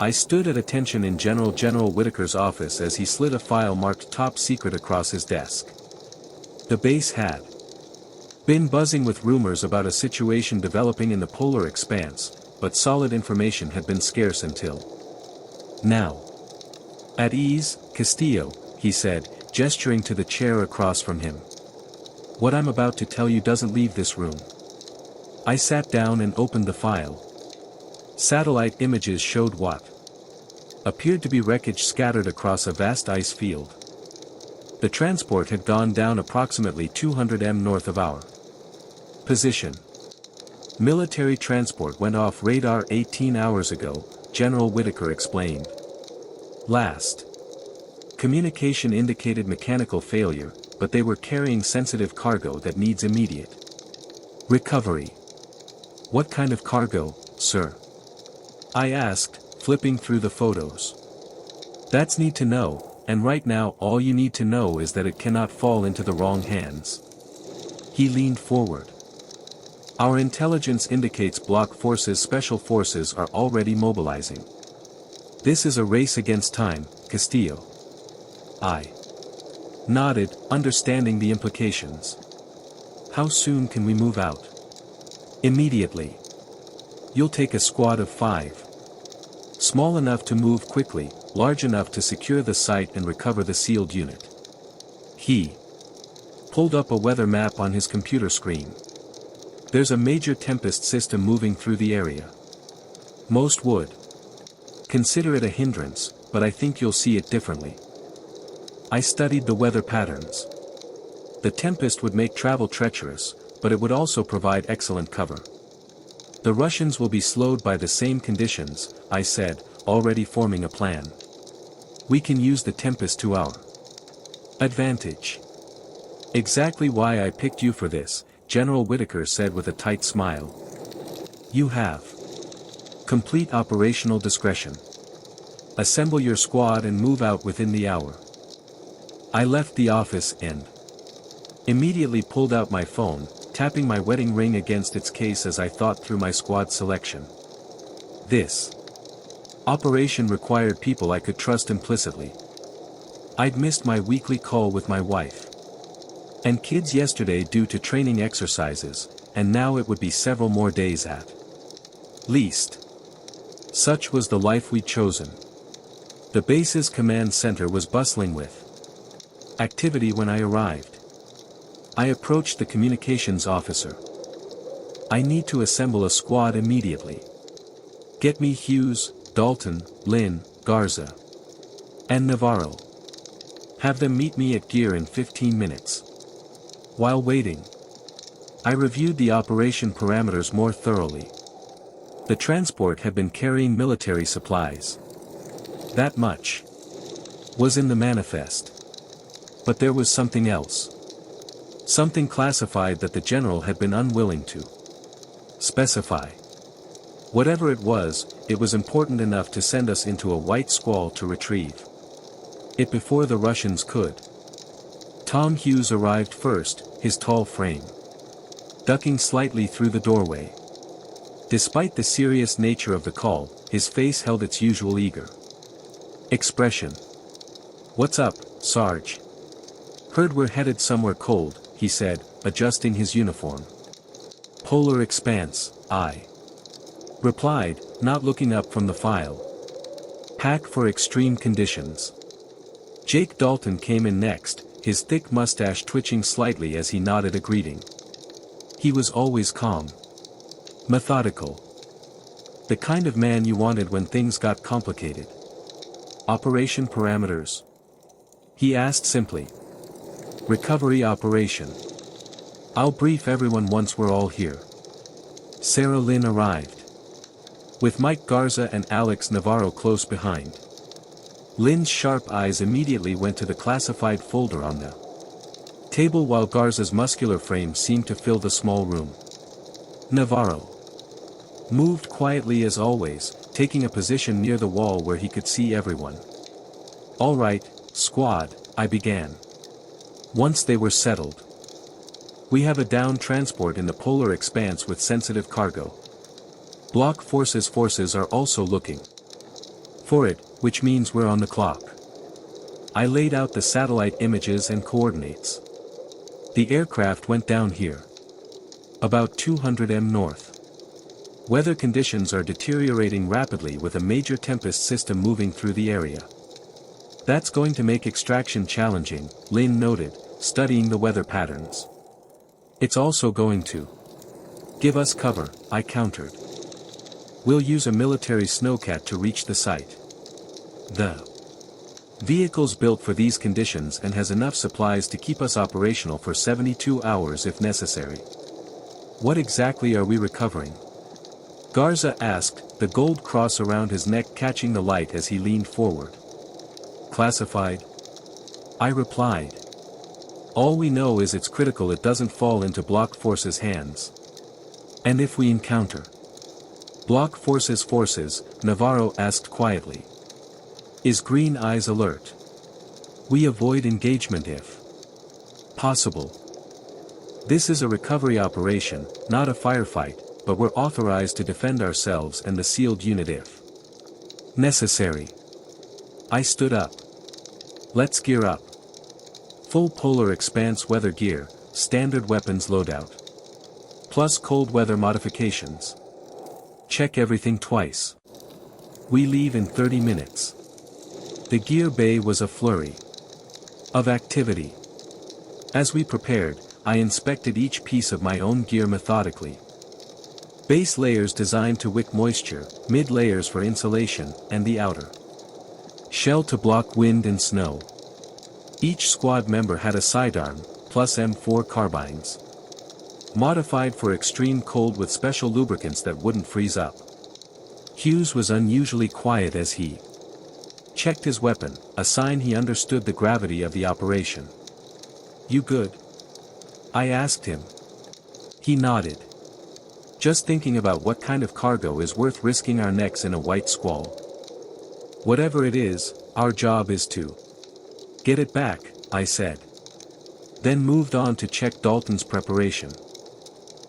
I stood at attention in General Whitaker's office as he slid a file marked Top Secret across his desk. The base had been buzzing with rumors about a situation developing in the polar expanse, but solid information had been scarce until now. At ease, Castillo, he said, gesturing to the chair across from him. What I'm about to tell you doesn't leave this room. I sat down and opened the file. Satellite images showed what appeared to be wreckage scattered across a vast ice field. The transport had gone down approximately 200 m north of our position. Military transport went off radar 18 hours ago, General Whitaker explained. Last communication indicated mechanical failure, but they were carrying sensitive cargo that needs immediate recovery. What kind of cargo, sir? I asked, flipping through the photos. That's need to know, and right now all you need to know is that it cannot fall into the wrong hands. He leaned forward. Our intelligence indicates block forces special forces are already mobilizing. This is a race against time, Castillo. I nodded, understanding the implications. How soon can we move out? Immediately. You'll take a squad of 5. Small enough to move quickly, large enough to secure the site and recover the sealed unit. He pulled up a weather map on his computer screen. There's a major tempest system moving through the area. Most would consider it a hindrance, but I think you'll see it differently. I studied the weather patterns. The tempest would make travel treacherous, but it would also provide excellent cover. The Russians will be slowed by the same conditions, I said, already forming a plan. We can use the tempest to our advantage. Exactly why I picked you for this, General Whitaker said with a tight smile. You have complete operational discretion. Assemble your squad and move out within the hour. I left the office and immediately pulled out my phone, tapping my wedding ring against its case as I thought through my squad selection. This operation required people I could trust implicitly. I'd missed my weekly call with my wife and kids yesterday due to training exercises, and now it would be several more days at least. Such was the life we'd chosen. The base's command center was bustling with activity when I arrived. I approached the communications officer. I need to assemble a squad immediately. Get me Hughes, Dalton, Lynn, Garza, and Navarro. Have them meet me at Gear in 15 minutes. While waiting, I reviewed the operation parameters more thoroughly. The transport had been carrying military supplies. That much was in the manifest. But there was something else. Something classified that the general had been unwilling to specify. Whatever it was important enough to send us into a white squall to retrieve it before the Russians could. Tom Hughes arrived first, his tall frame ducking slightly through the doorway. Despite the serious nature of the call, his face held its usual eager expression. What's up, Sarge? Heard we're headed somewhere cold, he said, adjusting his uniform. Polar expanse, I replied, not looking up from the file. Pack for extreme conditions. Jake Dalton came in next, his thick mustache twitching slightly as he nodded a greeting. He was always calm. Methodical. The kind of man you wanted when things got complicated. Operation parameters? He asked simply. Recovery operation. I'll brief everyone once we're all here. Sarah Lynn arrived, with Mike Garza and Alex Navarro close behind. Lynn's sharp eyes immediately went to the classified folder on the table while Garza's muscular frame seemed to fill the small room. Navarro moved quietly as always, taking a position near the wall where he could see everyone. All right, squad, I began. Once they were settled. We have a down transport in the polar expanse with sensitive cargo. Block forces are also looking For it, which means we're on the clock. I laid out the satellite images and coordinates. The aircraft went down here. About 200 m north. Weather conditions are deteriorating rapidly with a major tempest system moving through the area. That's going to make extraction challenging, Lin noted, studying the weather patterns. It's also going to give us cover, I countered. We'll use a military snowcat to reach the site. The vehicle's built for these conditions and has enough supplies to keep us operational for 72 hours if necessary. What exactly are we recovering? Garza asked, the gold cross around his neck catching the light as he leaned forward. Classified? I replied. All we know is it's critical it doesn't fall into Block Force's hands. And if we encounter Block Force's forces, Navarro asked quietly. Is Green Eyes alert? We avoid engagement if possible. This is a recovery operation, not a firefight, but we're authorized to defend ourselves and the sealed unit if necessary. I stood up. Let's gear up. Full polar expanse weather gear, standard weapons loadout. Plus cold weather modifications. Check everything twice. We leave in 30 minutes. The gear bay was a flurry of activity. As we prepared, I inspected each piece of my own gear methodically. Base layers designed to wick moisture, mid layers for insulation, and the outer shell to block wind and snow. Each squad member had a sidearm, plus M4 carbines. Modified for extreme cold with special lubricants that wouldn't freeze up. Hughes was unusually quiet as he checked his weapon, a sign he understood the gravity of the operation. You good? I asked him. He nodded. Just thinking about what kind of cargo is worth risking our necks in a white squall. Whatever it is, our job is to get it back, I said. Then moved on to check Dalton's preparation.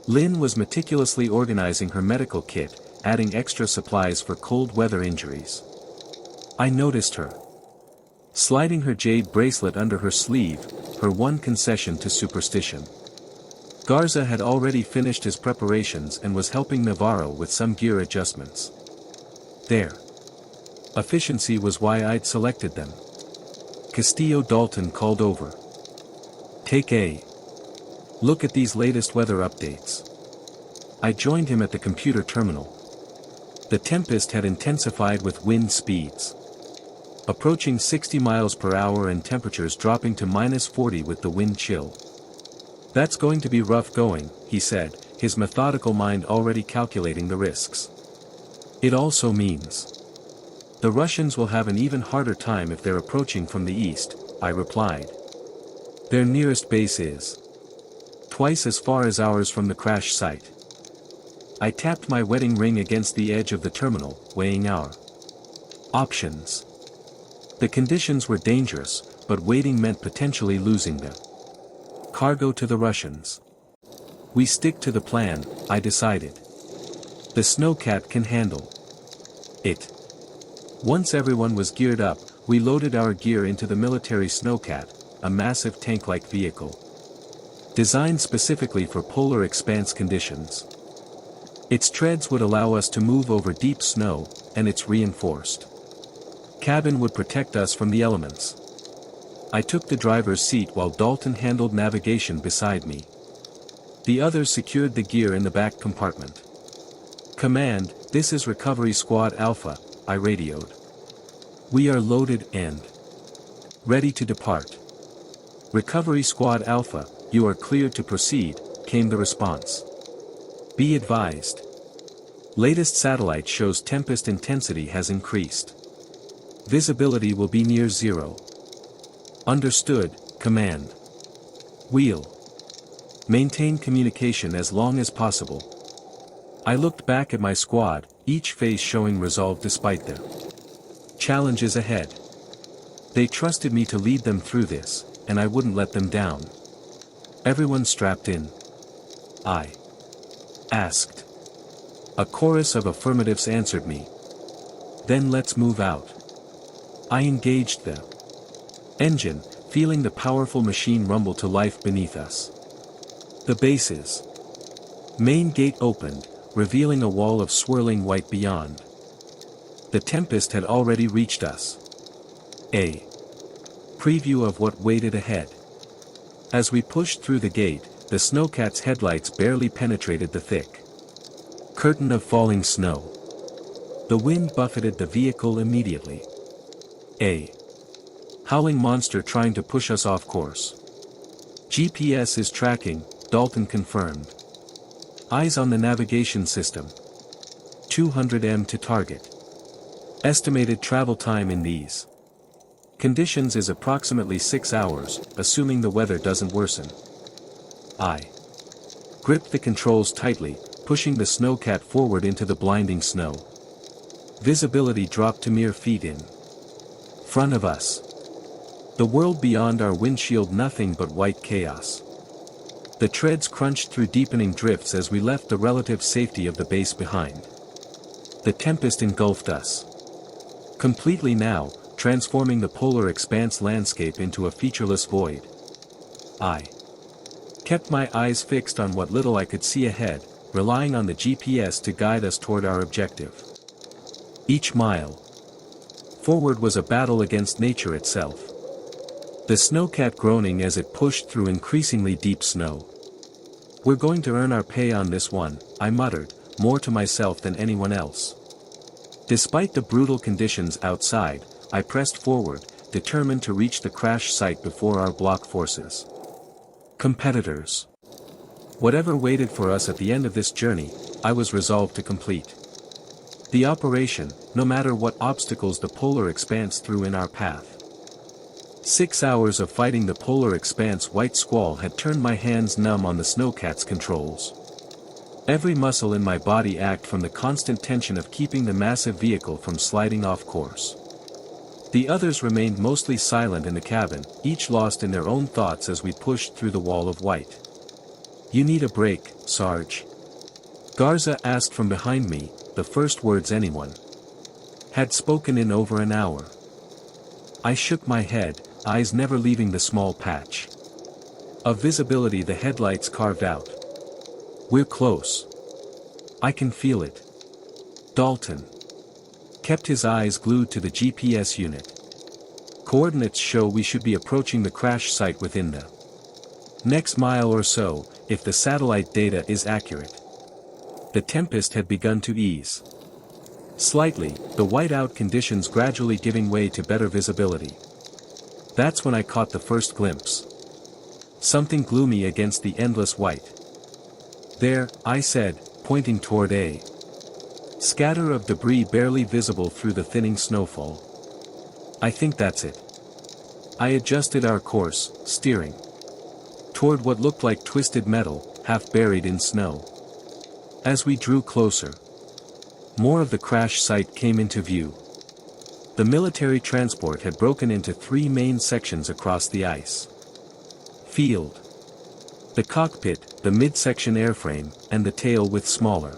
Lynn was meticulously organizing her medical kit, adding extra supplies for cold weather injuries. I noticed her sliding her jade bracelet under her sleeve, her one concession to superstition. Garza had already finished his preparations and was helping Navarro with some gear adjustments. Their efficiency was why I'd selected them. Castillo Dalton called over. Take a look at these latest weather updates. I joined him at the computer terminal. The tempest had intensified with wind speeds approaching 60 miles per hour and temperatures dropping to -40 with the wind chill. That's going to be rough going, he said, his methodical mind already calculating the risks. It also means the Russians will have an even harder time if they're approaching from the east, I replied. Their nearest base is twice as far as ours from the crash site. I tapped my wedding ring against the edge of the terminal, weighing our options. The conditions were dangerous, but waiting meant potentially losing the cargo to the Russians. We stick to the plan, I decided. The snowcat can handle it. Once everyone was geared up, we loaded our gear into the military snowcat, a massive tank-like vehicle. Designed specifically for polar expanse conditions. Its treads would allow us to move over deep snow, and its reinforced cabin would protect us from the elements. I took the driver's seat while Dalton handled navigation beside me. The others secured the gear in the back compartment. Command, this is Recovery Squad Alpha, I radioed. We are loaded and ready to depart. Recovery Squad Alpha, you are cleared to proceed, came the response. Be advised. Latest satellite shows tempest intensity has increased. Visibility will be near zero. Understood, Command. Wheel. Maintain communication as long as possible. I looked back at my squad, each face showing resolve despite their challenges ahead. They trusted me to lead them through this, and I wouldn't let them down. Everyone strapped in? I asked. A chorus of affirmatives answered me. Then let's move out. I engaged the engine, feeling the powerful machine rumble to life beneath us. The base's main gate opened, revealing a wall of swirling white beyond. The tempest had already reached us. A preview of what waited ahead. As we pushed through the gate, the snowcat's headlights barely penetrated the thick curtain of falling snow. The wind buffeted the vehicle immediately. A howling monster trying to push us off course. GPS is tracking, Dalton confirmed. Eyes on the navigation system. 200 m to target. Estimated travel time in these conditions is approximately 6 hours, assuming the weather doesn't worsen. I gripped the controls tightly, pushing the snowcat forward into the blinding snow. Visibility dropped to mere feet in front of us. The world beyond our windshield nothing but white chaos. The treads crunched through deepening drifts as we left the relative safety of the base behind. The tempest engulfed us completely now, transforming the polar expanse landscape into a featureless void. I kept my eyes fixed on what little I could see ahead, relying on the GPS to guide us toward our objective. Each mile forward was a battle against nature itself. The snowcat groaning as it pushed through increasingly deep snow. "We're going to earn our pay on this one," I muttered, more to myself than anyone else. Despite the brutal conditions outside, I pressed forward, determined to reach the crash site before our block forces. Competitors. Whatever waited for us at the end of this journey, I was resolved to complete. The operation, no matter what obstacles the polar expanse threw in our path. 6 hours of fighting the polar expanse white squall had turned my hands numb on the snowcat's controls. Every muscle in my body ached from the constant tension of keeping the massive vehicle from sliding off course. The others remained mostly silent in the cabin, each lost in their own thoughts as we pushed through the wall of white. "You need a break, Sarge?" Garza asked from behind me, the first words anyone had spoken in over an hour. I shook my head, eyes never leaving the small patch of visibility the headlights carved out. "We're close. I can feel it." Dalton kept his eyes glued to the GPS unit. Coordinates show we should be approaching the crash site within the next mile or so, if the satellite data is accurate. The tempest had begun to ease slightly, the whiteout conditions gradually giving way to better visibility. That's when I caught the first glimpse. Something gloomy against the endless white. "There," I said, pointing toward a scatter of debris barely visible through the thinning snowfall. "I think that's it." I adjusted our course, steering toward what looked like twisted metal, half buried in snow. As we drew closer, more of the crash site came into view. The military transport had broken into 3 main sections across the ice field. The cockpit, the midsection airframe, and the tail with smaller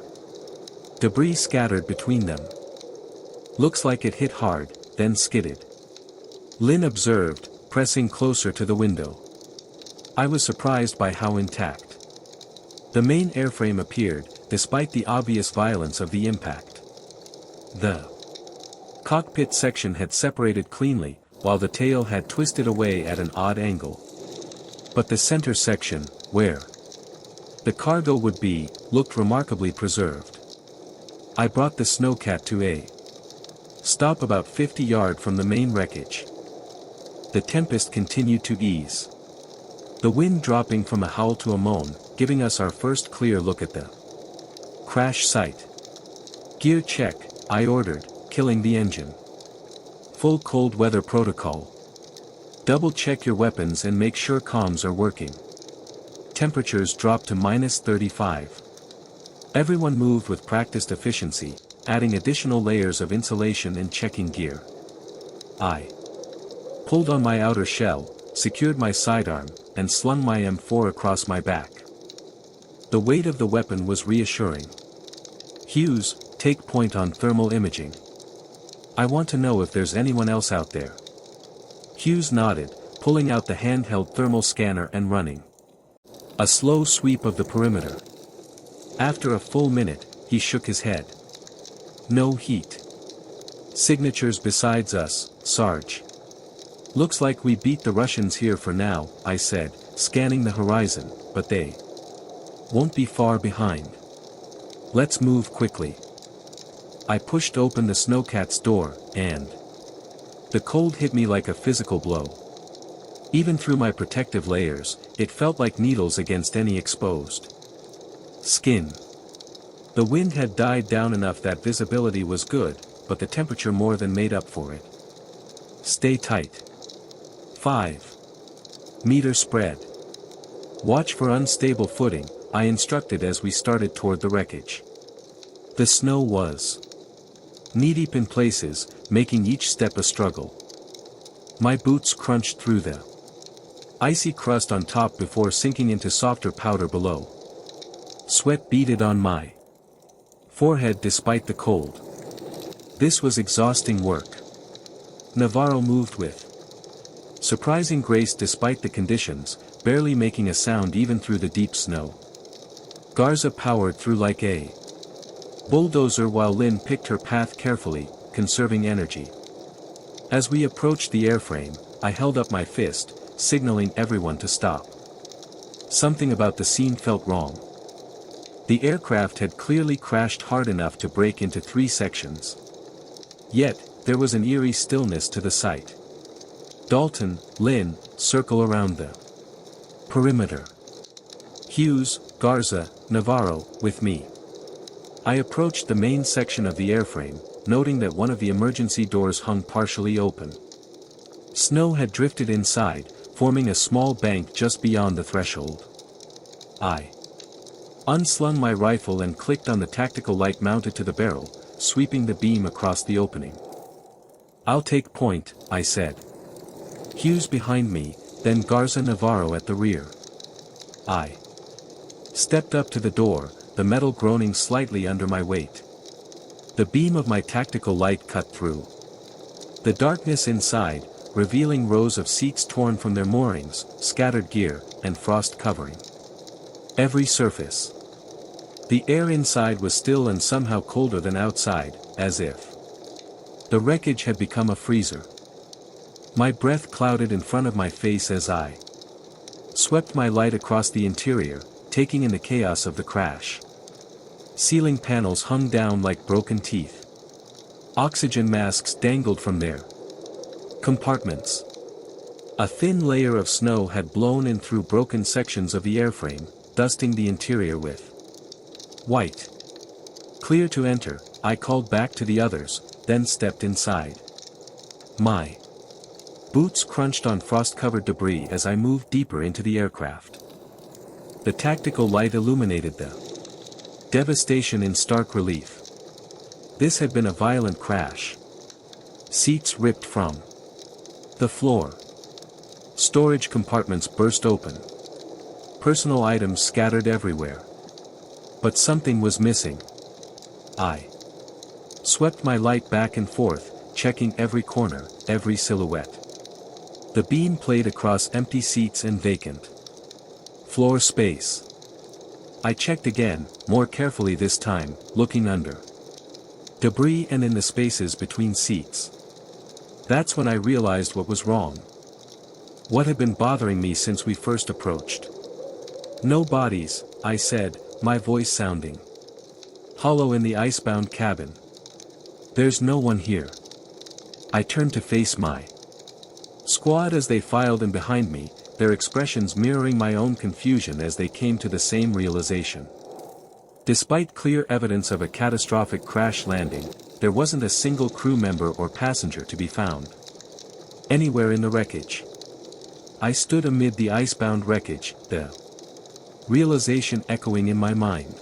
debris scattered between them. "Looks like it hit hard, then skidded," Lynn observed, pressing closer to the window. I was surprised by how intact the main airframe appeared, despite the obvious violence of the impact. The cockpit section had separated cleanly, while the tail had twisted away at an odd angle. But the center section, where the cargo would be, looked remarkably preserved. I brought the snowcat to a stop about 50 yards from the main wreckage. The tempest continued to ease, the wind dropping from a howl to a moan, giving us our first clear look at the crash site. "Gear check," I ordered, killing the engine. "Full cold weather protocol. Double check your weapons and make sure comms are working." Temperatures dropped to -35. Everyone moved with practiced efficiency, adding additional layers of insulation and checking gear. I pulled on my outer shell, secured my sidearm, and slung my M4 across my back. The weight of the weapon was reassuring. "Hughes, take point on thermal imaging." I want to know if there's anyone else out there. Hughes nodded, pulling out the handheld thermal scanner and running a slow sweep of the perimeter. After a full minute, he shook his head. No heat. Signatures besides us, Sarge. Looks like we beat the Russians here for now, I said, scanning the horizon, but they won't be far behind. Let's move quickly. I pushed open the snowcat's door, and the cold hit me like a physical blow. Even through my protective layers, it felt like needles against any exposed skin. The wind had died down enough that visibility was good, but the temperature more than made up for it. Stay tight. 5 meter spread. Watch for unstable footing, I instructed as we started toward the wreckage. The snow was knee-deep in places, making each step a struggle. My boots crunched through the icy crust on top before sinking into softer powder below. Sweat beaded on my forehead despite the cold. This was exhausting work. Navarro moved with surprising grace despite the conditions, barely making a sound even through the deep snow. Garza powered through like a bulldozer while Lynn picked her path carefully, conserving energy. As we approached the airframe, I held up my fist, signaling everyone to stop. Something about the scene felt wrong. The aircraft had clearly crashed hard enough to break into 3 sections. Yet, there was an eerie stillness to the sight. Dalton, Lynn, circle around the perimeter. Hughes, Garza, Navarro, with me. I approached the main section of the airframe, noting that one of the emergency doors hung partially open. Snow had drifted inside, forming a small bank just beyond the threshold. I unslung my rifle and clicked on the tactical light mounted to the barrel, sweeping the beam across the opening. I'll take point, I said. Hughes behind me, then Garza Navarro at the rear. I stepped up to the door, the metal groaning slightly under my weight. The beam of my tactical light cut through the darkness inside, revealing rows of seats torn from their moorings, scattered gear, and frost covering every surface. The air inside was still and somehow colder than outside, as if the wreckage had become a freezer. My breath clouded in front of my face as I swept my light across the interior, taking in the chaos of the crash. Ceiling panels hung down like broken teeth. Oxygen masks dangled from their compartments. A thin layer of snow had blown in through broken sections of the airframe, dusting the interior with white. Clear to enter, I called back to the others, then stepped inside. My boots crunched on frost-covered debris as I moved deeper into the aircraft. The tactical light illuminated the devastation in stark relief. This had been a violent crash. Seats ripped from the floor. Storage compartments burst open. Personal items scattered everywhere. But something was missing. I swept my light back and forth, checking every corner, every silhouette. The beam played across empty seats and vacant floor space. I checked again, more carefully this time, looking under debris and in the spaces between seats. That's when I realized what was wrong. What had been bothering me since we first approached. No bodies, I said, my voice sounding hollow in the icebound cabin. There's no one here. I turned to face my squad as they filed in behind me, their expressions mirroring my own confusion as they came to the same realization. Despite clear evidence of a catastrophic crash landing, there wasn't a single crew member or passenger to be found anywhere in the wreckage. I stood amid the icebound wreckage, the realization echoing in my mind.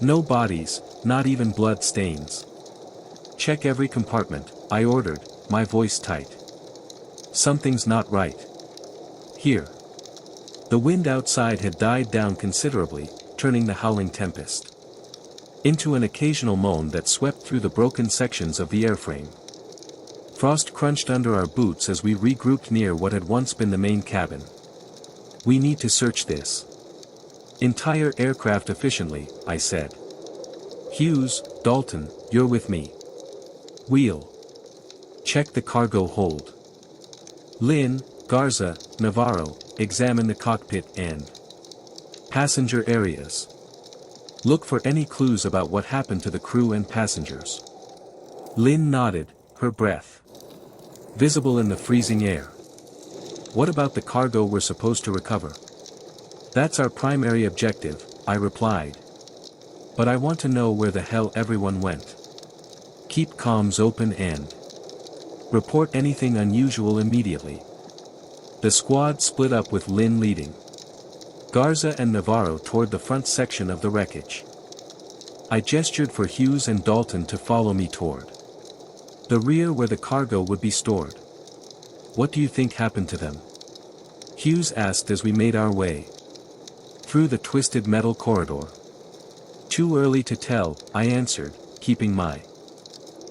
No bodies, not even blood stains. Check every compartment, I ordered, my voice tight. Something's not right here. The wind outside had died down considerably, turning the howling tempest into an occasional moan that swept through the broken sections of the airframe. Frost crunched under our boots as we regrouped near what had once been the main cabin. We need to search this entire aircraft efficiently, I said. Hughes, Dalton, you're with me. We'll check the cargo hold. Lynn, Garza, Navarro, examine the cockpit and passenger areas. Look for any clues about what happened to the crew and passengers. Lynn nodded, her breath visible in the freezing air. What about the cargo we're supposed to recover? That's our primary objective, I replied. But I want to know where the hell everyone went. Keep comms open and report anything unusual immediately. The squad split up with Lynn leading Garza and Navarro toward the front section of the wreckage. I gestured for Hughes and Dalton to follow me toward the rear where the cargo would be stored. What do you think happened to them? Hughes asked as we made our way through the twisted metal corridor. Too early to tell, I answered, keeping my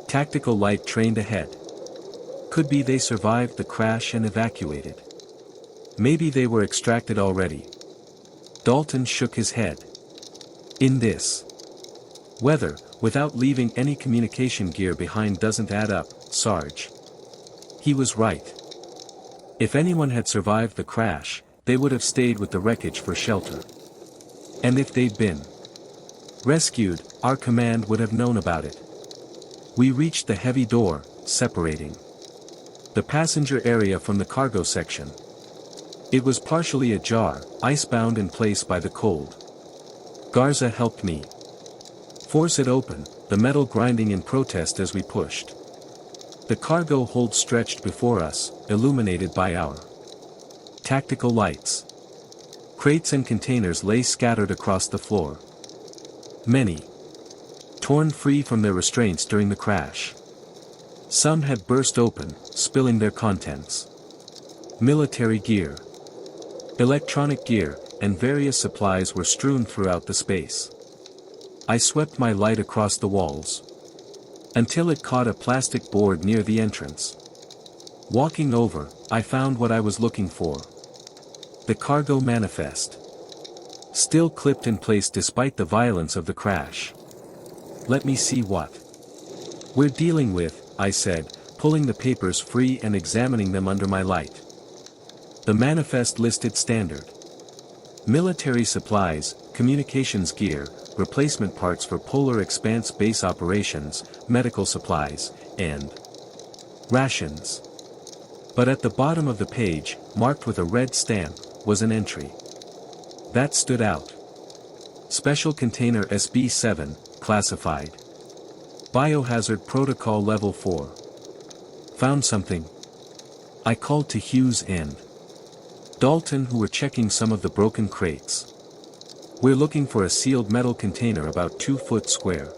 tactical light trained ahead. Could be they survived the crash and evacuated. Maybe they were extracted already. Dalton shook his head. In this weather, without leaving any communication gear behind doesn't add up, Sarge. He was right. If anyone had survived the crash, they would have stayed with the wreckage for shelter. And if they'd been rescued, our command would have known about it. We reached the heavy door, separating the passenger area from the cargo section. It was partially ajar, icebound in place by the cold. Garza helped me force it open, the metal grinding in protest as we pushed. The cargo hold stretched before us, illuminated by our tactical lights. Crates and containers lay scattered across the floor. Many torn free from their restraints during the crash. Some had burst open, spilling their contents. Military gear, electronic gear, and various supplies were strewn throughout the space. I swept my light across the walls until it caught a plastic board near the entrance. Walking over, I found what I was looking for. The cargo manifest. Still clipped in place despite the violence of the crash. Let me see what we're dealing with, I said, pulling the papers free and examining them under my light. The manifest listed standard military supplies, communications gear, replacement parts for Polar Expanse base operations, medical supplies, and rations. But at the bottom of the page, marked with a red stamp, was an entry that stood out. Special Container SB-7, classified. Biohazard Protocol Level 4. Found something? I called to Hughes and Dalton, who were checking some of the broken crates. We're looking for a sealed metal container about 2 foot square.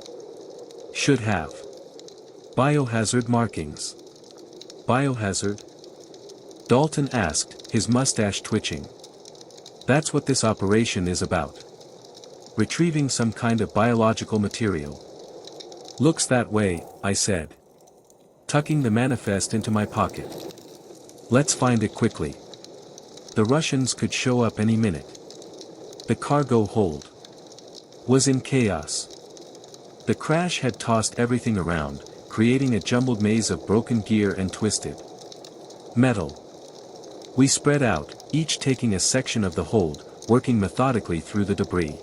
Should have biohazard markings. Biohazard? Dalton asked, his mustache twitching. That's what this operation is about. Retrieving some kind of biological material. Looks that way, I said, tucking the manifest into my pocket. Let's find it quickly. The Russians could show up any minute. The cargo hold was in chaos. The crash had tossed everything around, creating a jumbled maze of broken gear and twisted metal. We spread out, each taking a section of the hold, working methodically through the debris.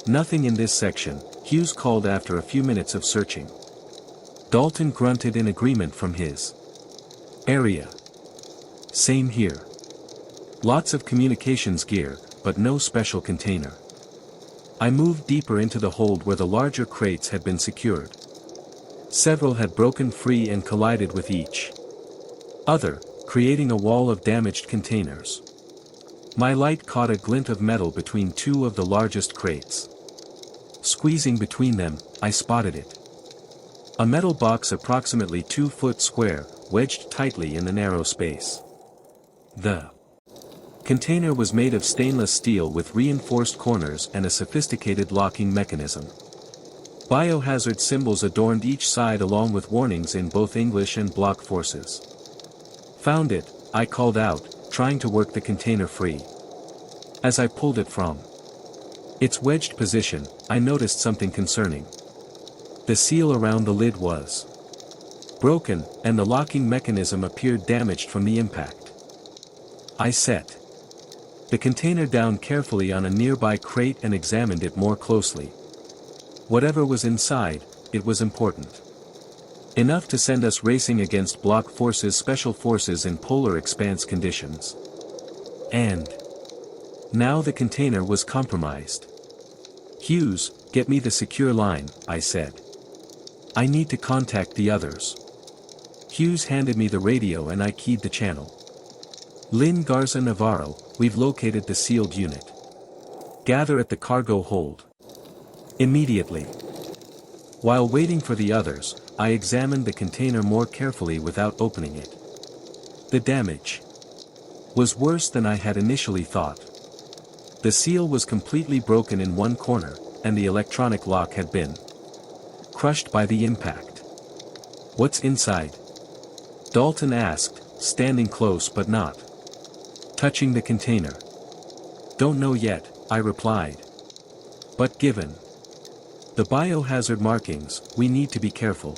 Nothing in this section, Hughes called after a few minutes of searching. Dalton grunted in agreement from his area. Same here. Lots of communications gear, but no special container. I moved deeper into the hold where the larger crates had been secured. Several had broken free and collided with each other, creating a wall of damaged containers. My light caught a glint of metal between 2 of the largest crates. Squeezing between them, I spotted it. A metal box approximately 2 foot square, wedged tightly in the narrow space. The container was made of stainless steel with reinforced corners and a sophisticated locking mechanism. Biohazard symbols adorned each side along with warnings in both English and block forces. Found it, I called out, trying to work the container free. As I pulled it from its wedged position, I noticed something concerning. The seal around the lid was broken, and the locking mechanism appeared damaged from the impact. I set the container down carefully on a nearby crate and examined it more closely. Whatever was inside, it was important. Enough to send us racing against block forces, special forces in polar expanse conditions. And now the container was compromised. Hughes, get me the secure line, I said. I need to contact the others. Hughes handed me the radio and I keyed the channel. Lynn, Garza, Navarro, we've located the sealed unit. Gather at the cargo hold immediately. While waiting for the others, I examined the container more carefully without opening it. The damage was worse than I had initially thought. The seal was completely broken in one corner, and the electronic lock had been crushed by the impact. What's inside? Dalton asked, standing close but not touching the container. Don't know yet, I replied. But given the biohazard markings, we need to be careful.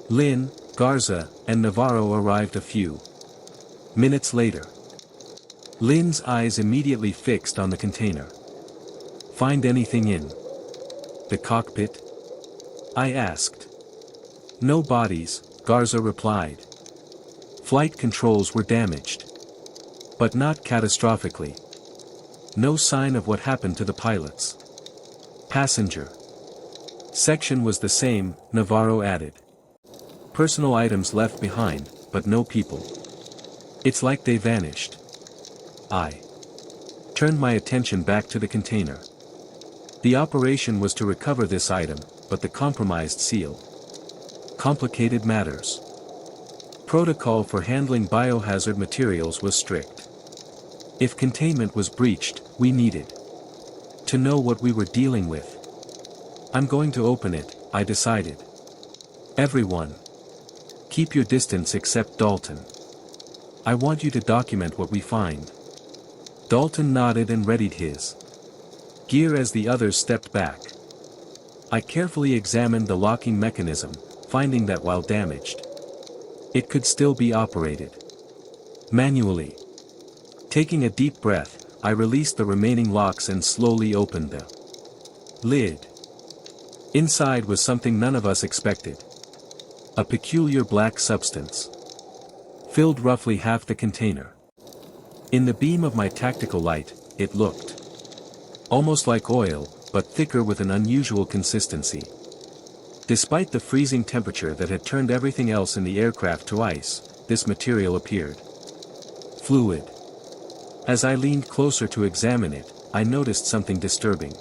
Lynn, Garza, and Navarro arrived a few minutes later. Lynn's eyes immediately fixed on the container. Find anything in the cockpit? I asked. No bodies, Garza replied. Flight controls were damaged. But not catastrophically. No sign of what happened to the pilots. Passenger section was the same, Navarro added. Personal items left behind, but no people. It's like they vanished. I turned my attention back to the container. The operation was to recover this item, but the compromised seal complicated matters. Protocol for handling biohazard materials was strict. If containment was breached, we needed to know what we were dealing with. I'm going to open it, I decided. Everyone, keep your distance except Dalton. I want you to document what we find. Dalton nodded and readied his gear as the others stepped back. I carefully examined the locking mechanism, finding that while damaged, it could still be operated manually. Taking a deep breath, I released the remaining locks and slowly opened the lid. Inside was something none of us expected. A peculiar black substance filled roughly half the container. In the beam of my tactical light, it looked almost like oil, but thicker with an unusual consistency. Despite the freezing temperature that had turned everything else in the aircraft to ice, this material appeared fluid. As I leaned closer to examine it, I noticed something disturbing.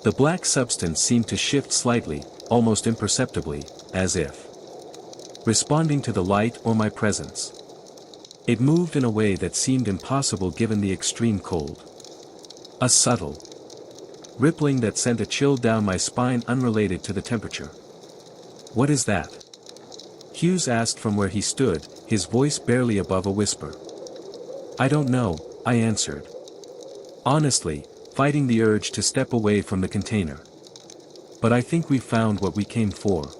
The black substance seemed to shift slightly, almost imperceptibly, as if responding to the light or my presence. It moved in a way that seemed impossible given the extreme cold. A subtle rippling that sent a chill down my spine unrelated to the temperature. What is that? Hughes asked from where he stood, his voice barely above a whisper. I don't know, I answered. Honestly, fighting the urge to step away from the container. But I think we found what we came for.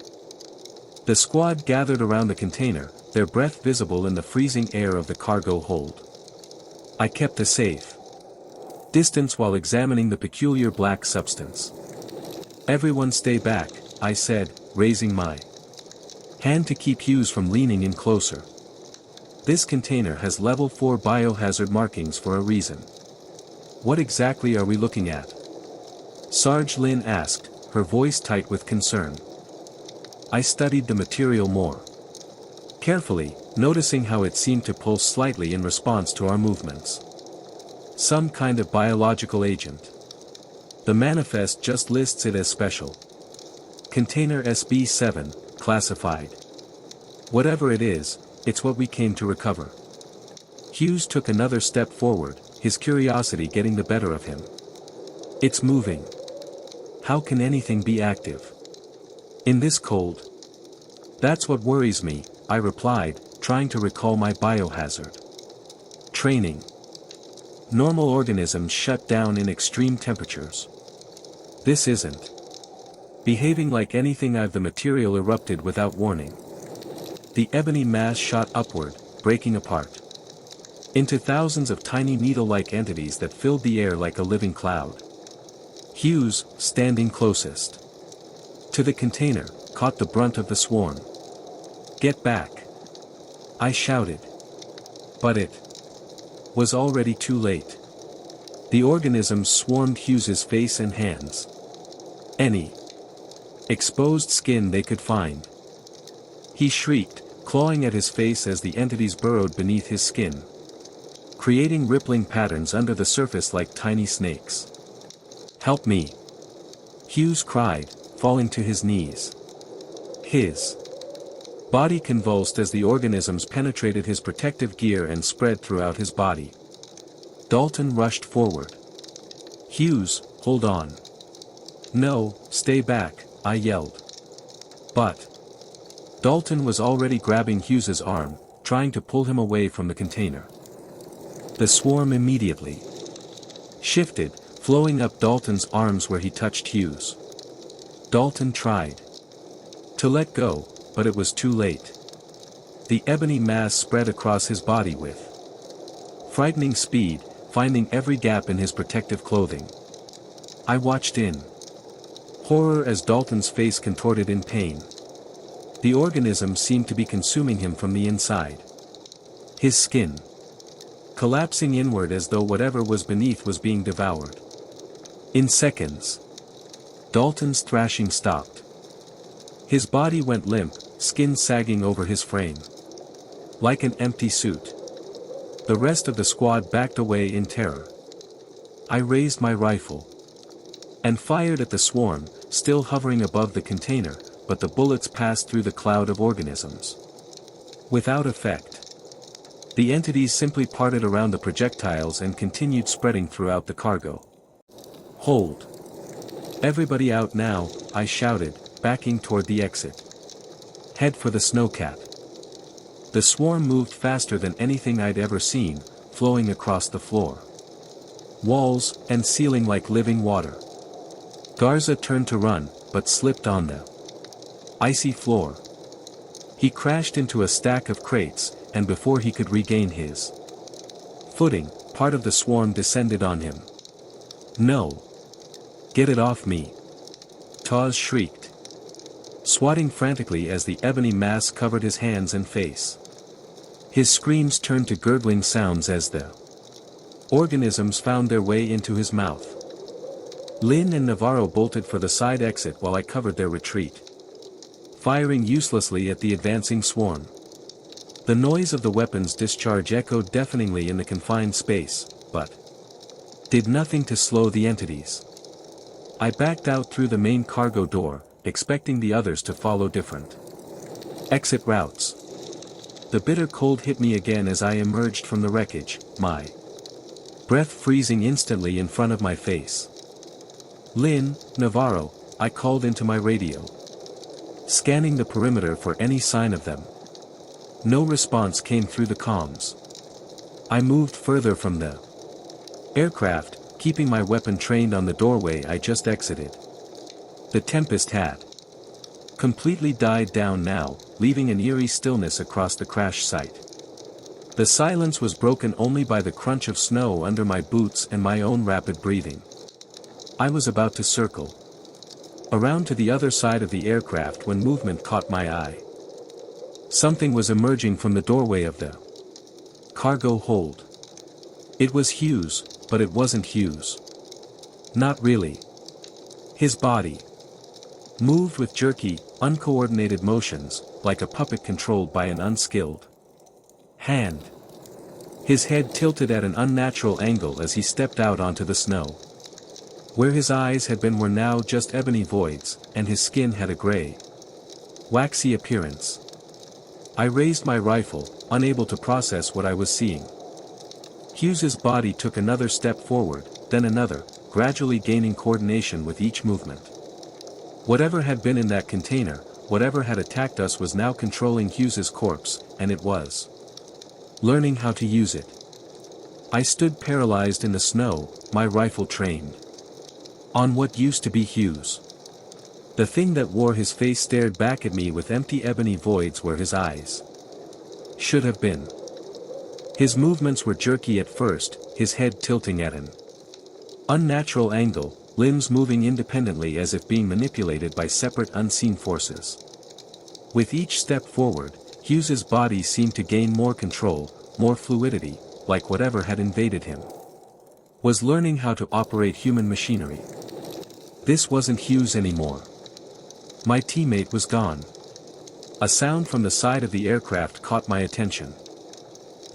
The squad gathered around the container, their breath visible in the freezing air of the cargo hold. I kept a safe distance while examining the peculiar black substance. Everyone stay back, I said, raising my hand to keep Hughes from leaning in closer. This container has level 4 biohazard markings for a reason. What exactly are we looking at? Sarge Lynn asked, her voice tight with concern. I studied the material more carefully, noticing how it seemed to pulse slightly in response to our movements. Some kind of biological agent. The manifest just lists it as special. Container SB7, classified. Whatever it is, it's what we came to recover. Hughes took another step forward, his curiosity getting the better of him. It's moving. How can anything be active in this cold? That's what worries me, I replied, trying to recall my biohazard training. Normal organisms shut down in extreme temperatures. This isn't behaving like anything. The material erupted without warning. The ebony mass shot upward, breaking apart into thousands of tiny needle-like entities that filled the air like a living cloud. Hughes, standing closest to the container, caught the brunt of the swarm. "Get back!" I shouted. But it was already too late. The organisms swarmed Hughes's face and hands. Any exposed skin they could find. He shrieked, clawing at his face as the entities burrowed beneath his skin, creating rippling patterns under the surface like tiny snakes. "Help me!" Hughes cried, falling to his knees. His body convulsed as the organisms penetrated his protective gear and spread throughout his body. Dalton rushed forward. "Hughes, hold on." "No, stay back," I yelled. But Dalton was already grabbing Hughes's arm, trying to pull him away from the container. The swarm immediately shifted, flowing up Dalton's arms where he touched Hughes. Dalton tried to let go, but it was too late. The ebony mass spread across his body with frightening speed, finding every gap in his protective clothing. I watched in horror as Dalton's face contorted in pain. The organism seemed to be consuming him from the inside. His skin collapsing inward as though whatever was beneath was being devoured. In seconds, Dalton's thrashing stopped. His body went limp, skin sagging over his frame like an empty suit. The rest of the squad backed away in terror. I raised my rifle and fired at the swarm, still hovering above the container, but the bullets passed through the cloud of organisms without effect. The entities simply parted around the projectiles and continued spreading throughout the cargo. "Hold! Everybody out now," I shouted, backing toward the exit. "Head for the snowcat." The swarm moved faster than anything I'd ever seen, flowing across the floor, walls, and ceiling like living water. Garza turned to run, but slipped on the icy floor. He crashed into a stack of crates, and before he could regain his footing, part of the swarm descended on him. "No! Get it off me!" Taz shrieked, swatting frantically as the ebony mass covered his hands and face. His screams turned to gurgling sounds as the organisms found their way into his mouth. Lynn and Navarro bolted for the side exit while I covered their retreat, firing uselessly at the advancing swarm. The noise of the weapons discharge echoed deafeningly in the confined space, but did nothing to slow the entities. I backed out through the main cargo door, expecting the others to follow different exit routes. The bitter cold hit me again as I emerged from the wreckage, my breath freezing instantly in front of my face. "Lynn, Navarro," I called into my radio, scanning the perimeter for any sign of them. No response came through the comms. I moved further from the aircraft, keeping my weapon trained on the doorway I just exited. The tempest had completely died down now, leaving an eerie stillness across the crash site. The silence was broken only by the crunch of snow under my boots and my own rapid breathing. I was about to circle around to the other side of the aircraft when movement caught my eye. Something was emerging from the doorway of the cargo hold. It was Hughes, but it wasn't Hughes. Not really. His body moved with jerky, uncoordinated motions, like a puppet controlled by an unskilled hand. His head tilted at an unnatural angle as he stepped out onto the snow. Where his eyes had been were now just ebony voids, and his skin had a gray, waxy appearance. I raised my rifle, unable to process what I was seeing. Hughes's body took another step forward, then another, gradually gaining coordination with each movement. Whatever had been in that container, whatever had attacked us was now controlling Hughes's corpse, and it was learning how to use it. I stood paralyzed in the snow, my rifle trained on what used to be Hughes. The thing that wore his face stared back at me with empty ebony voids where his eyes should have been. His movements were jerky at first, his head tilting at an unnatural angle, limbs moving independently as if being manipulated by separate unseen forces. With each step forward, Hughes's body seemed to gain more control, more fluidity, like whatever had invaded him was learning how to operate human machinery. This wasn't Hughes anymore. My teammate was gone. A sound from the side of the aircraft caught my attention.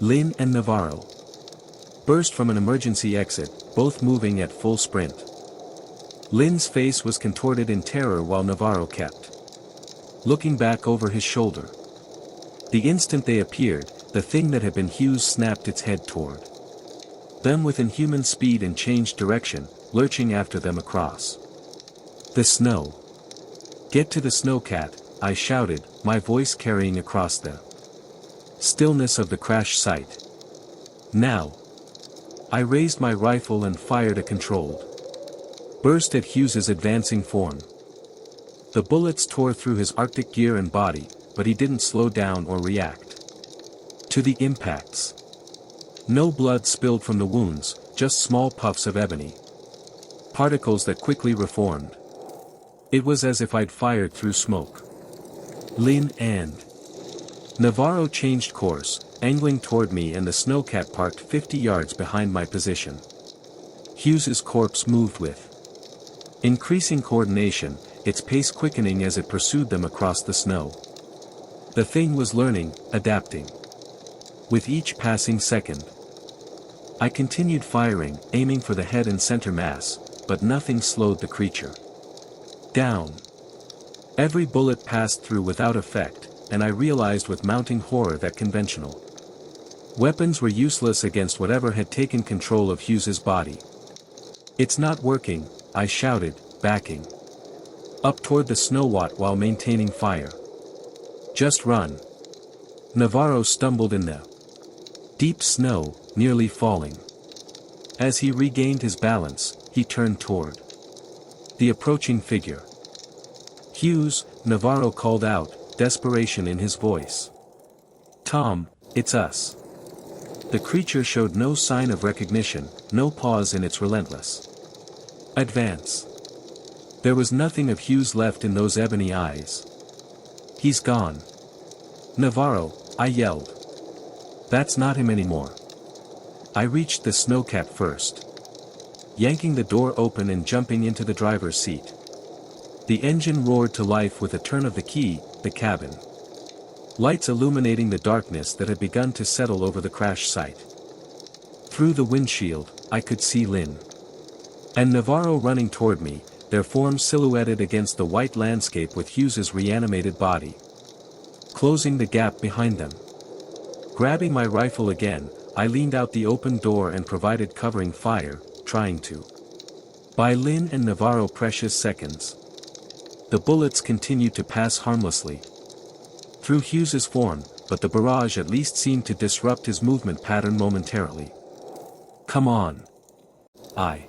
Lynn and Navarro burst from an emergency exit, both moving at full sprint. Lynn's face was contorted in terror while Navarro kept looking back over his shoulder. The instant they appeared, the thing that had been Hughes snapped its head toward them with inhuman speed and changed direction, lurching after them across the snow. "Get to the snowcat," I shouted, my voice carrying across the stillness of the crash site. Now. I raised my rifle and fired a controlled burst at Hughes's advancing form. The bullets tore through his Arctic gear and body, but he didn't slow down or react to the impacts. No blood spilled from the wounds, just small puffs of ebony particles that quickly reformed. It was as if I'd fired through smoke. Lynn and Navarro changed course, angling toward me, and the snowcat parked 50 yards behind my position. Hughes's corpse moved with increasing coordination, its pace quickening as it pursued them across the snow. The thing was learning, adapting. With each passing second, I continued firing, aiming for the head and center mass, but nothing slowed the creature down. Every bullet passed through without effect, and I realized with mounting horror that conventional weapons were useless against whatever had taken control of Hughes's body. "It's not working," I shouted, backing up toward the snowwat while maintaining fire. "Just run." Navarro stumbled in the deep snow, nearly falling. As he regained his balance, he turned toward the approaching figure. "Hughes," Navarro called out, desperation in his voice. "Tom, it's us." The creature showed no sign of recognition, no pause in its relentless advance. There was nothing of Hughes left in those ebony eyes. "He's gone." "Navarro," I yelled. "That's not him anymore." I reached the snowcat first, yanking the door open and jumping into the driver's seat. The engine roared to life with a turn of the key, the cabin lights illuminating the darkness that had begun to settle over the crash site. Through the windshield, I could see Lynn and Navarro running toward me, their forms silhouetted against the white landscape with Hughes's reanimated body closing the gap behind them. Grabbing my rifle again, I leaned out the open door and provided covering fire, trying to buy Lynn and Navarro precious seconds. The bullets continued to pass harmlessly through Hughes's form, but the barrage at least seemed to disrupt his movement pattern momentarily. "Come on!" I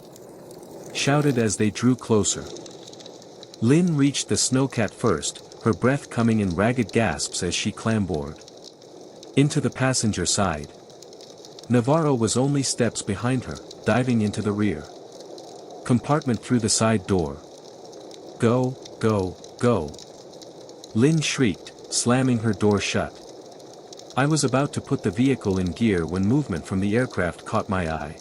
shouted as they drew closer. Lynn reached the snowcat first, her breath coming in ragged gasps as she clambered into the passenger side. Navarro was only steps behind her, diving into the rear compartment through the side door. "Go, go, go!" Lynn shrieked, slamming her door shut. I was about to put the vehicle in gear when movement from the aircraft caught my eye.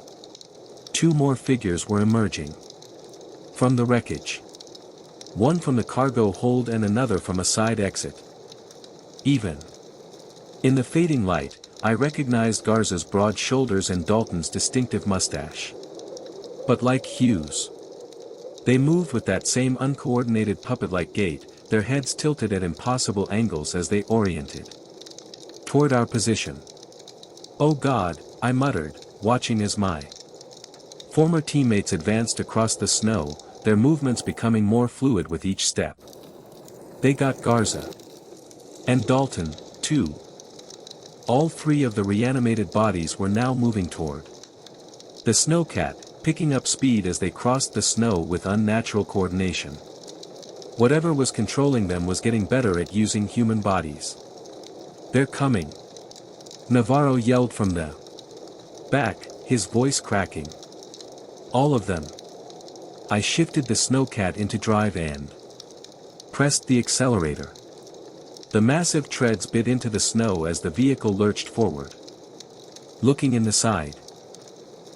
Two more figures were emerging from the wreckage. One from the cargo hold and another from a side exit. Even in the fading light, I recognized Garza's broad shoulders and Dalton's distinctive mustache. But like Hughes, they moved with that same uncoordinated puppet-like gait, their heads tilted at impossible angles as they oriented toward our position. "Oh God," I muttered, watching as my former teammates advanced across the snow, their movements becoming more fluid with each step. They got Garza. And Dalton, too. All three of the reanimated bodies were now moving toward the snowcat, picking up speed as they crossed the snow with unnatural coordination. Whatever was controlling them was getting better at using human bodies. "They're coming!" Navarro yelled from the back, his voice cracking. "All of them." I shifted the snowcat into drive and pressed the accelerator. The massive treads bit into the snow as the vehicle lurched forward. Looking in the side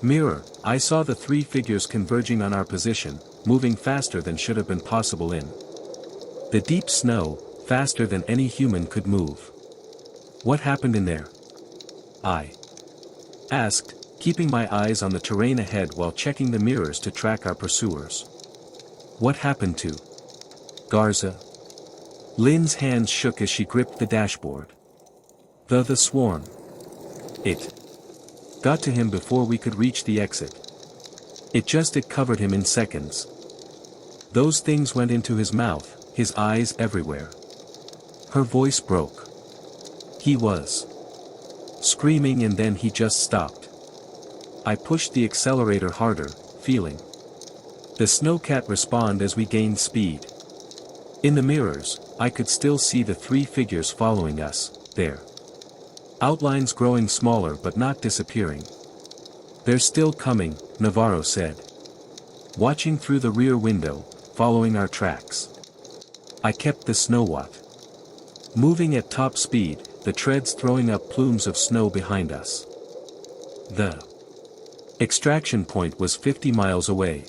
mirror, I saw the three figures converging on our position, moving faster than should have been possible in the deep snow, faster than any human could move. "What happened in there?" I asked, keeping my eyes on the terrain ahead while checking the mirrors to track our pursuers. "What happened to Garza?" Lynn's hands shook as she gripped the dashboard. The swarm. It got to him before we could reach the exit. It covered him in seconds. Those things went into his mouth, his eyes everywhere." Her voice broke. "He was screaming and then he just stopped." I pushed the accelerator harder, feeling the snowcat respond as we gained speed. In the mirrors, I could still see the three figures following us, their outlines growing smaller but not disappearing. "They're still coming," Navarro said, watching through the rear window, following our tracks. I kept the snowwat moving at top speed, the treads throwing up plumes of snow behind us. The extraction point was 50 miles away.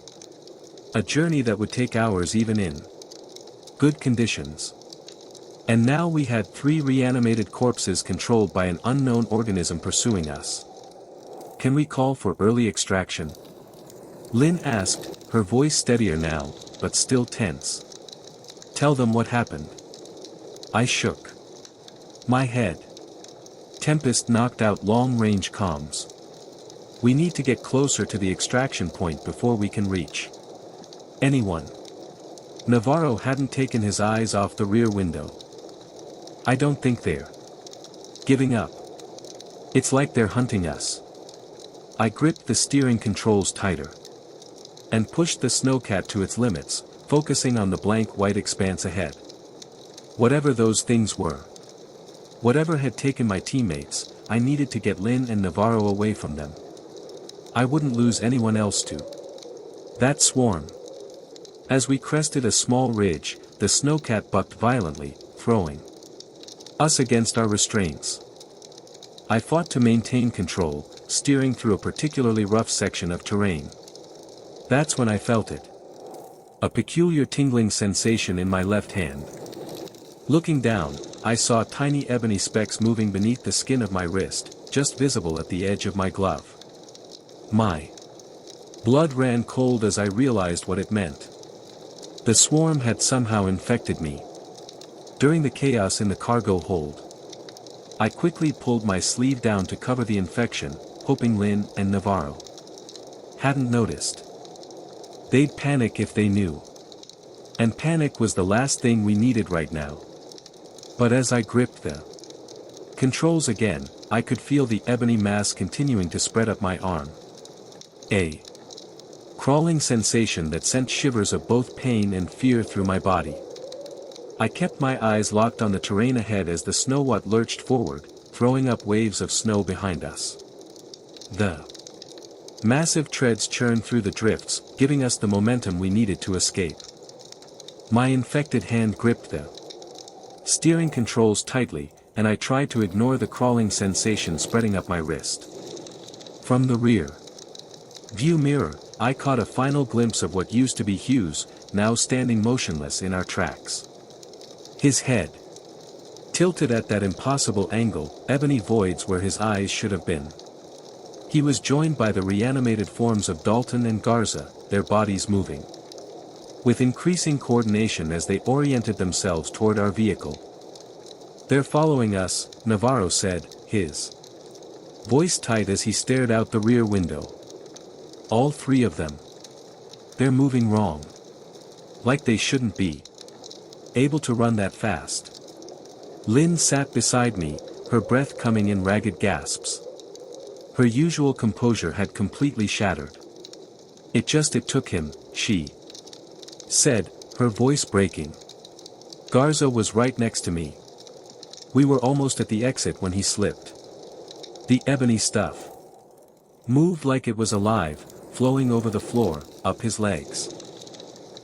A journey that would take hours even in good conditions. And now we had three reanimated corpses controlled by an unknown organism pursuing us. "Can we call for early extraction?" Lynn asked, her voice steadier now, but still tense. "Tell them what happened." I shook my head. Tempest knocked out long-range comms. "We need to get closer to the extraction point before we can reach anyone." Navarro hadn't taken his eyes off the rear window. "I don't think they're giving up. It's like they're hunting us." I gripped the steering controls tighter and pushed the snowcat to its limits, focusing on the blank white expanse ahead. Whatever those things were, whatever had taken my teammates, I needed to get Lynn and Navarro away from them. I wouldn't lose anyone else to that swarm. As we crested a small ridge, the snowcat bucked violently, throwing us against our restraints. I fought to maintain control, steering through a particularly rough section of terrain. That's when I felt it. A peculiar tingling sensation in my left hand. Looking down, I saw tiny ebony specks moving beneath the skin of my wrist, just visible at the edge of my glove. My blood ran cold as I realized what it meant. The swarm had somehow infected me. During the chaos in the cargo hold, I quickly pulled my sleeve down to cover the infection, hoping Lynn and Navarro hadn't noticed. They'd panic if they knew. And panic was the last thing we needed right now. But as I gripped the controls again, I could feel the ebony mass continuing to spread up my arm. A crawling sensation that sent shivers of both pain and fear through my body. I kept my eyes locked on the terrain ahead as the snowwat lurched forward, throwing up waves of snow behind us. The massive treads churned through the drifts, giving us the momentum we needed to escape. My infected hand gripped the steering controls tightly, and I tried to ignore the crawling sensation spreading up my wrist. From the rear view mirror, I caught a final glimpse of what used to be Hughes, now standing motionless in our tracks. His head tilted at that impossible angle, ebony voids where his eyes should have been. He was joined by the reanimated forms of Dalton and Garza, their bodies moving with increasing coordination as they oriented themselves toward our vehicle. "They're following us," Navarro said, his voice tight as he stared out the rear window. "All three of them. They're moving wrong." Like they shouldn't be able to run that fast. Lynn sat beside me, her breath coming in ragged gasps. Her usual composure had completely shattered. It took him, she said, her voice breaking. Garza was right next to me. We were almost at the exit when he slipped. The ebony stuff moved like it was alive, flowing over the floor, up his legs.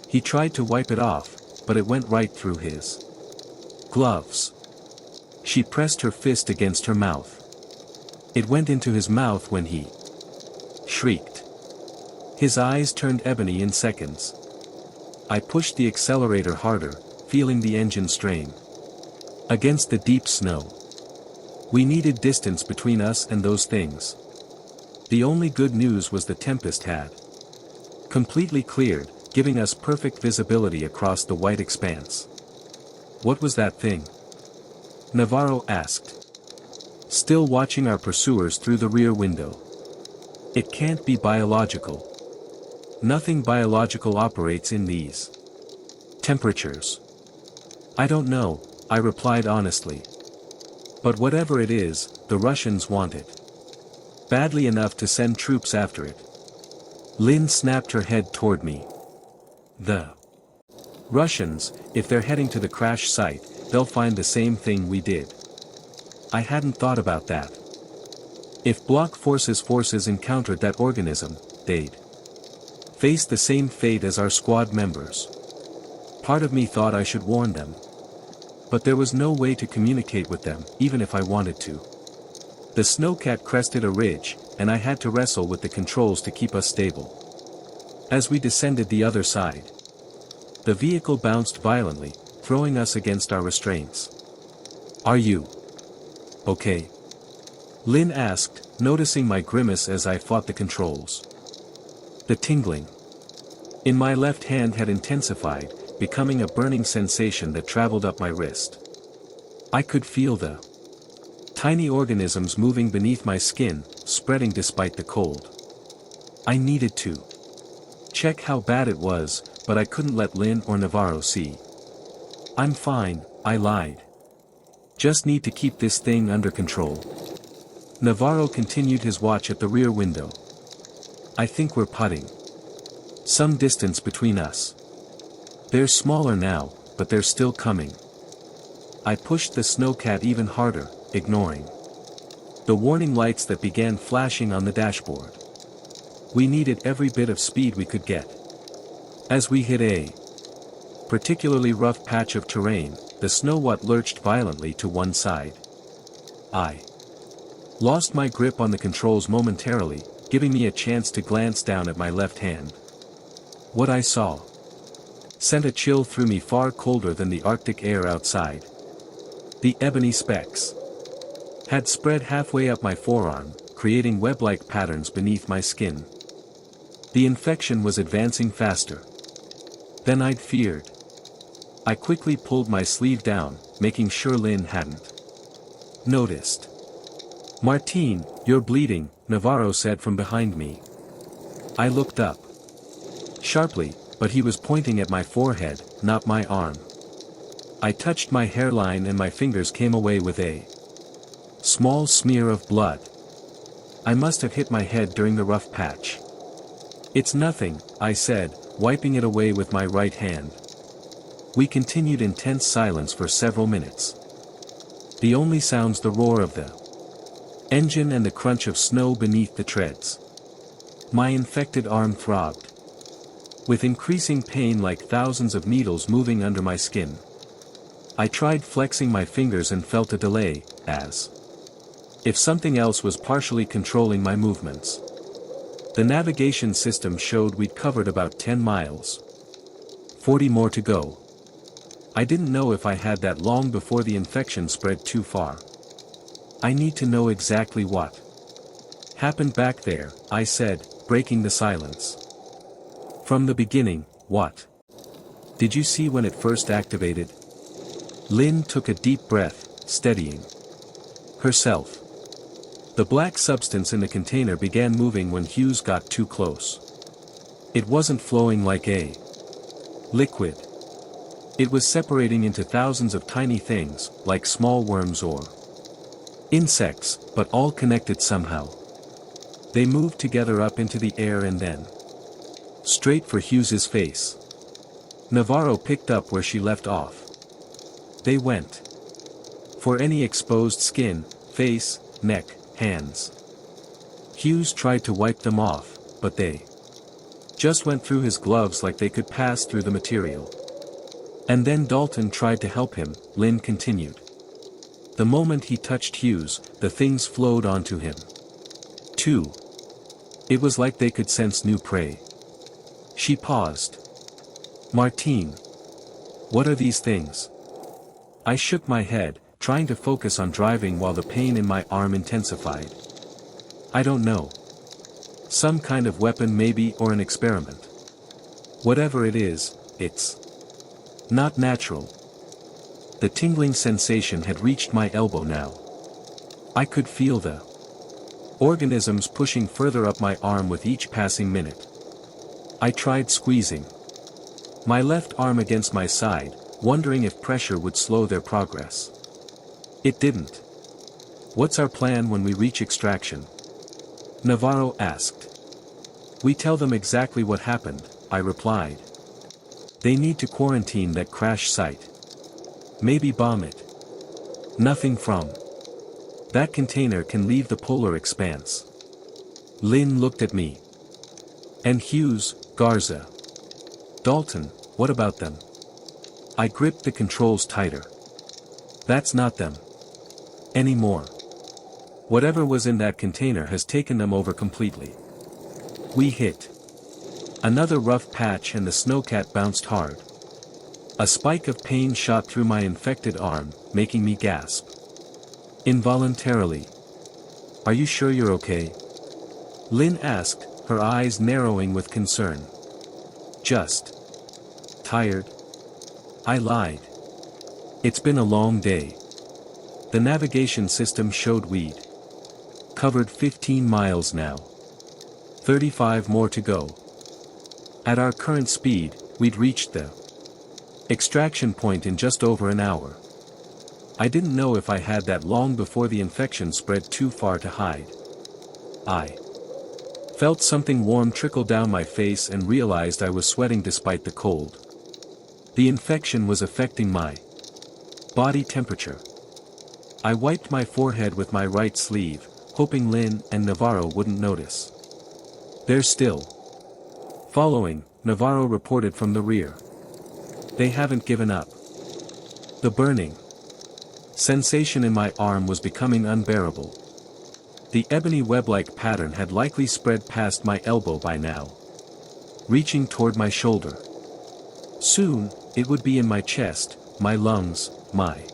He tried to wipe it off, but it went right through his gloves. She pressed her fist against her mouth. It went into his mouth when he shrieked. His eyes turned ebony in seconds. I pushed the accelerator harder, feeling the engine strain against the deep snow. We needed distance between us and those things. The only good news was the tempest had completely cleared, giving us perfect visibility across the white expanse. What was that thing? Navarro asked, still watching our pursuers through the rear window. It can't be biological. Nothing biological operates in these temperatures. I don't know, I replied honestly. But whatever it is, the Russians want it badly enough to send troops after it. Lynn snapped her head toward me. The Russians, if they're heading to the crash site, they'll find the same thing we did. I hadn't thought about that. If Bloc forces encountered that organism, they'd face the same fate as our squad members. Part of me thought I should warn them. But there was no way to communicate with them, even if I wanted to. The snowcat crested a ridge, and I had to wrestle with the controls to keep us stable. As we descended the other side, the vehicle bounced violently, throwing us against our restraints. Are you okay? Lynn asked, noticing my grimace as I fought the controls. The tingling in my left hand had intensified, becoming a burning sensation that traveled up my wrist. I could feel the tiny organisms moving beneath my skin, spreading despite the cold. I needed to check how bad it was, but I couldn't let Lynn or Navarro see. I'm fine, I lied. Just need to keep this thing under control. Navarro continued his watch at the rear window. I think we're putting some distance between us. They're smaller now, but they're still coming. I pushed the snowcat even harder, ignoring the warning lights that began flashing on the dashboard. We needed every bit of speed we could get. As we hit a particularly rough patch of terrain, the snow lurched violently to one side. I lost my grip on the controls momentarily, giving me a chance to glance down at my left hand. What I saw sent a chill through me far colder than the Arctic air outside. The ebony specks had spread halfway up my forearm, creating web-like patterns beneath my skin. The infection was advancing faster than I'd feared. I quickly pulled my sleeve down, making sure Lynn hadn't noticed. Martine, you're bleeding, Navarro said from behind me. I looked up sharply, but he was pointing at my forehead, not my arm. I touched my hairline and my fingers came away with a small smear of blood. I must have hit my head during the rough patch. It's nothing, I said, wiping it away with my right hand. We continued in tense silence for several minutes. The only sounds the roar of the engine and the crunch of snow beneath the treads. My infected arm throbbed with increasing pain like thousands of needles moving under my skin. I tried flexing my fingers and felt a delay, as if something else was partially controlling my movements. The navigation system showed we'd covered about 10 miles. 40 more to go. I didn't know if I had that long before the infection spread too far. I need to know exactly what happened back there, I said, breaking the silence. From the beginning, what did you see when it first activated? Lynn took a deep breath, steadying herself. The black substance in the container began moving when Hughes got too close. It wasn't flowing like a Liquid. It was separating into thousands of tiny things, like small worms or insects, but all connected somehow. They moved together up into the air and then straight for Hughes's face. Navarro picked up where she left off. They went for any exposed skin, face, neck, hands. Hughes tried to wipe them off, but they just went through his gloves like they could pass through the material. And then Dalton tried to help him, Lynn continued. The moment he touched Hughes, the things flowed onto him. Too. It was like they could sense new prey. She paused. Martine. What are these things? I shook my head, trying to focus on driving while the pain in my arm intensified. I don't know. Some kind of weapon maybe, or an experiment. Whatever it is, it's not natural. The tingling sensation had reached my elbow now. I could feel the organisms pushing further up my arm with each passing minute. I tried squeezing my left arm against my side, wondering if pressure would slow their progress. It didn't. What's our plan when we reach extraction? Navarro asked. We tell them exactly what happened, I replied. They need to quarantine that crash site. Maybe bomb it. Nothing from that container can leave the polar expanse. Lynn looked at me. And Hughes, Garza. Dalton, what about them? I gripped the controls tighter. That's not them. Anymore. Whatever was in that container has taken them over completely. We hit another rough patch and the snowcat bounced hard. A spike of pain shot through my infected arm, making me gasp. Involuntarily. Are you sure you're okay? Lynn asked, her eyes narrowing with concern. Just tired. I lied. It's been a long day. The navigation system showed we'd covered 15 miles now. 35 more to go. At our current speed, we'd reached the extraction point in just over an hour. I didn't know if I had that long before the infection spread too far to hide. I felt something warm trickle down my face and realized I was sweating despite the cold. The infection was affecting my body temperature. I wiped my forehead with my right sleeve, hoping Lynn and Navarro wouldn't notice. They're still following, Navarro reported from the rear. They haven't given up. The burning sensation in my arm was becoming unbearable. The ebony web-like pattern had likely spread past my elbow by now, reaching toward my shoulder. Soon, it would be in my chest, my lungs, my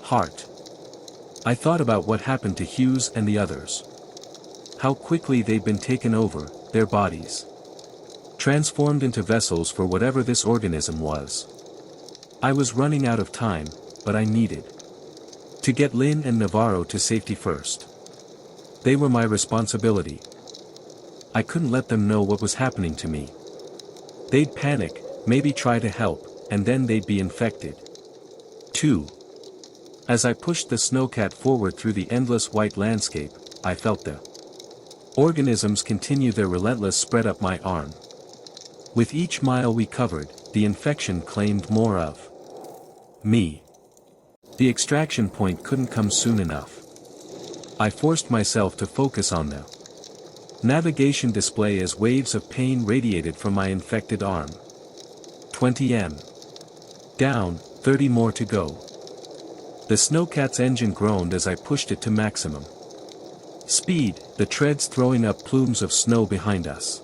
heart. I thought about what happened to Hughes and the others. How quickly they'd been taken over, their bodies transformed into vessels for whatever this organism was. I was running out of time, but I needed to get Lynn and Navarro to safety first. They were my responsibility. I couldn't let them know what was happening to me. They'd panic, maybe try to help, and then they'd be infected. 2. As I pushed the snowcat forward through the endless white landscape, I felt the organisms continue their relentless spread up my arm. With each mile we covered, the infection claimed more of me. The extraction point couldn't come soon enough. I forced myself to focus on the navigation display as waves of pain radiated from my infected arm. 20 m. Down, 30 more to go. The snowcat's engine groaned as I pushed it to maximum speed, the treads throwing up plumes of snow behind us.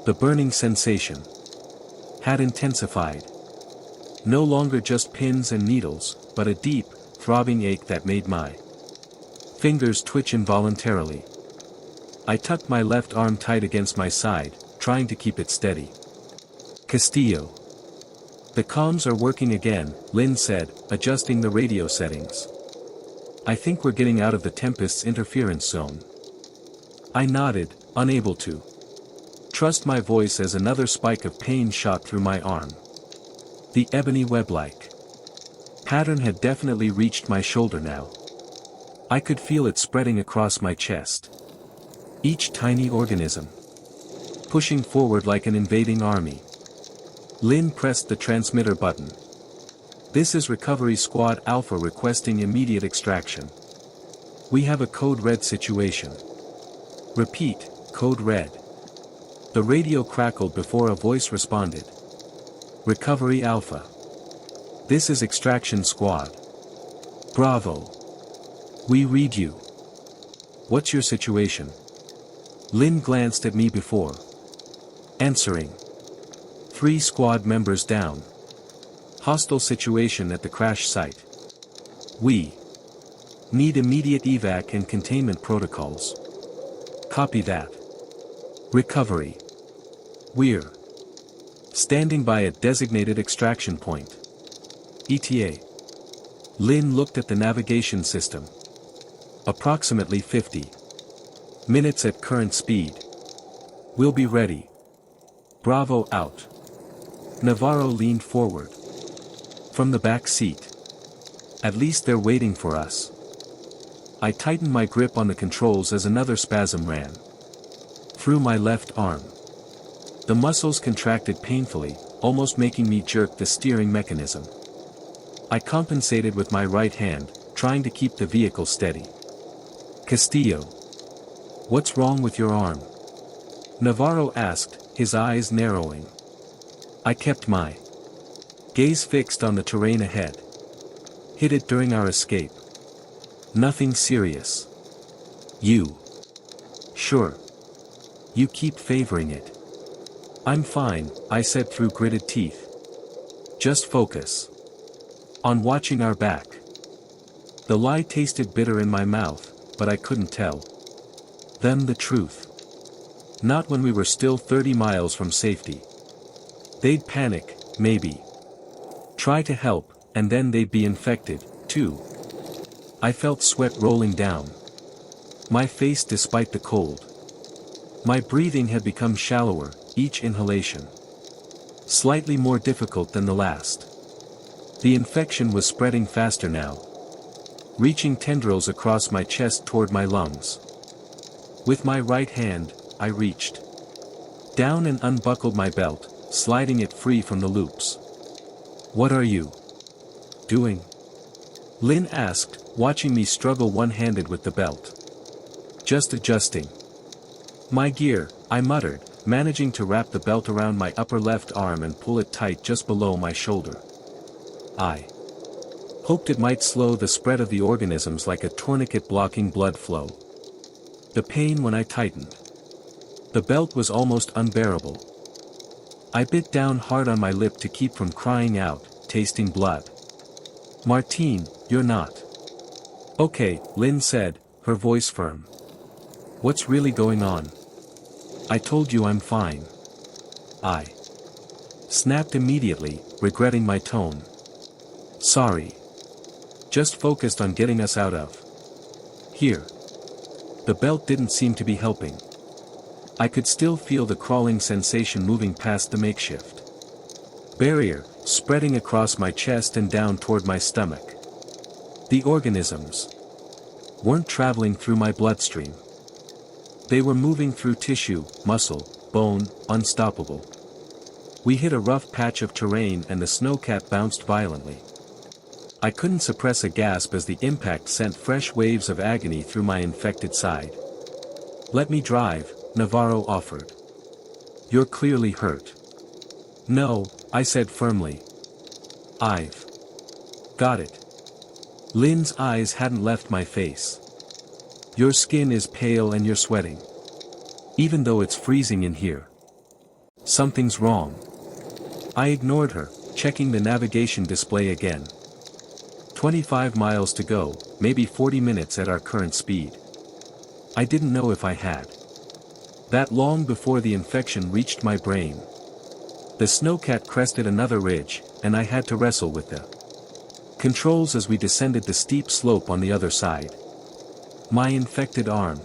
The burning sensation had intensified. No longer just pins and needles, but a deep, throbbing ache that made my fingers twitch involuntarily. I tucked my left arm tight against my side, trying to keep it steady. Castillo. The comms are working again, Lynn said, adjusting the radio settings. I think we're getting out of the Tempest's interference zone. I nodded, unable to Trust my voice as another spike of pain shot through my arm. The ebony web-like pattern had definitely reached my shoulder now. I could feel it spreading across my chest. Each tiny organism pushing forward like an invading army. Lin pressed the transmitter button. This is Recovery Squad Alpha requesting immediate extraction. We have a code red situation. Repeat, code red. The radio crackled before a voice responded. Recovery Alpha. This is Extraction Squad. Bravo. We read you. What's your situation? Lin glanced at me before answering. 3 squad members down. Hostile situation at the crash site. We need immediate evac and containment protocols. Copy that. Recovery. We're standing by a designated extraction point. ETA. Lin looked at the navigation system. Approximately 50 minutes at current speed. We'll be ready. Bravo out. Navarro leaned forward from the back seat. At least they're waiting for us. I tightened my grip on the controls as another spasm ran through my left arm. The muscles contracted painfully, almost making me jerk the steering mechanism. I compensated with my right hand, trying to keep the vehicle steady. Castillo. What's wrong with your arm? Navarro asked, his eyes narrowing. I kept my gaze fixed on the terrain ahead. Hit it during our escape. Nothing serious. You. Sure. You keep favoring it. I'm fine, I said through gritted teeth. Just focus on watching our back. The lie tasted bitter in my mouth, but I couldn't tell them the truth. Not when we were still 30 miles from safety. They'd panic, maybe. Try to help, and then they'd be infected, too. I felt sweat rolling down my face despite the cold. My breathing had become shallower, each inhalation slightly more difficult than the last. The infection was spreading faster now, reaching tendrils across my chest toward my lungs. With my right hand, I reached down and unbuckled my belt, sliding it free from the loops. What are you doing? Lin asked, watching me struggle one-handed with the belt. Just adjusting my gear, I muttered, managing to wrap the belt around my upper left arm and pull it tight just below my shoulder. I hoped it might slow the spread of the organisms like a tourniquet blocking blood flow. The pain when I tightened the belt was almost unbearable. I bit down hard on my lip to keep from crying out, tasting blood. Martine, you're not okay, Lin said, her voice firm. What's really going on? I told you I'm fine. I snapped immediately, regretting my tone. Sorry. Just focused on getting us out of here. The belt didn't seem to be helping. I could still feel the crawling sensation moving past the makeshift barrier, spreading across my chest and down toward my stomach. The organisms weren't traveling through my bloodstream. They were moving through tissue, muscle, bone, unstoppable. We hit a rough patch of terrain and the snowcat bounced violently. I couldn't suppress a gasp as the impact sent fresh waves of agony through my infected side. Let me drive, Navarro offered. You're clearly hurt. No, I said firmly. I've got it. Lin's eyes hadn't left my face. Your skin is pale and you're sweating. Even though it's freezing in here. Something's wrong. I ignored her, checking the navigation display again. 25 miles to go, maybe 40 minutes at our current speed. I didn't know if I had that long before the infection reached my brain. The snowcat crested another ridge, and I had to wrestle with the controls as we descended the steep slope on the other side. My infected arm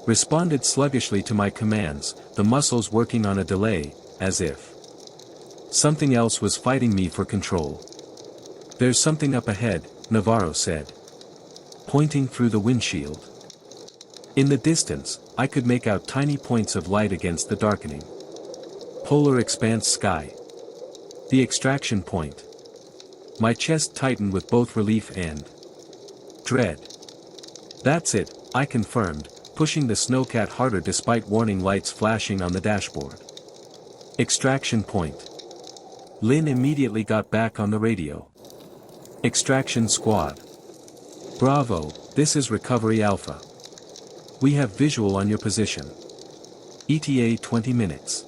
responded sluggishly to my commands, the muscles working on a delay, as if something else was fighting me for control. "There's something up ahead," Navarro said, pointing through the windshield. In the distance, I could make out tiny points of light against the darkening polar expanse sky. The extraction point. My chest tightened with both relief and dread. "That's it," I confirmed, pushing the snowcat harder despite warning lights flashing on the dashboard. "Extraction point." Lynn immediately got back on the radio. "Extraction squad. Bravo, this is Recovery Alpha. We have visual on your position. ETA 20 minutes.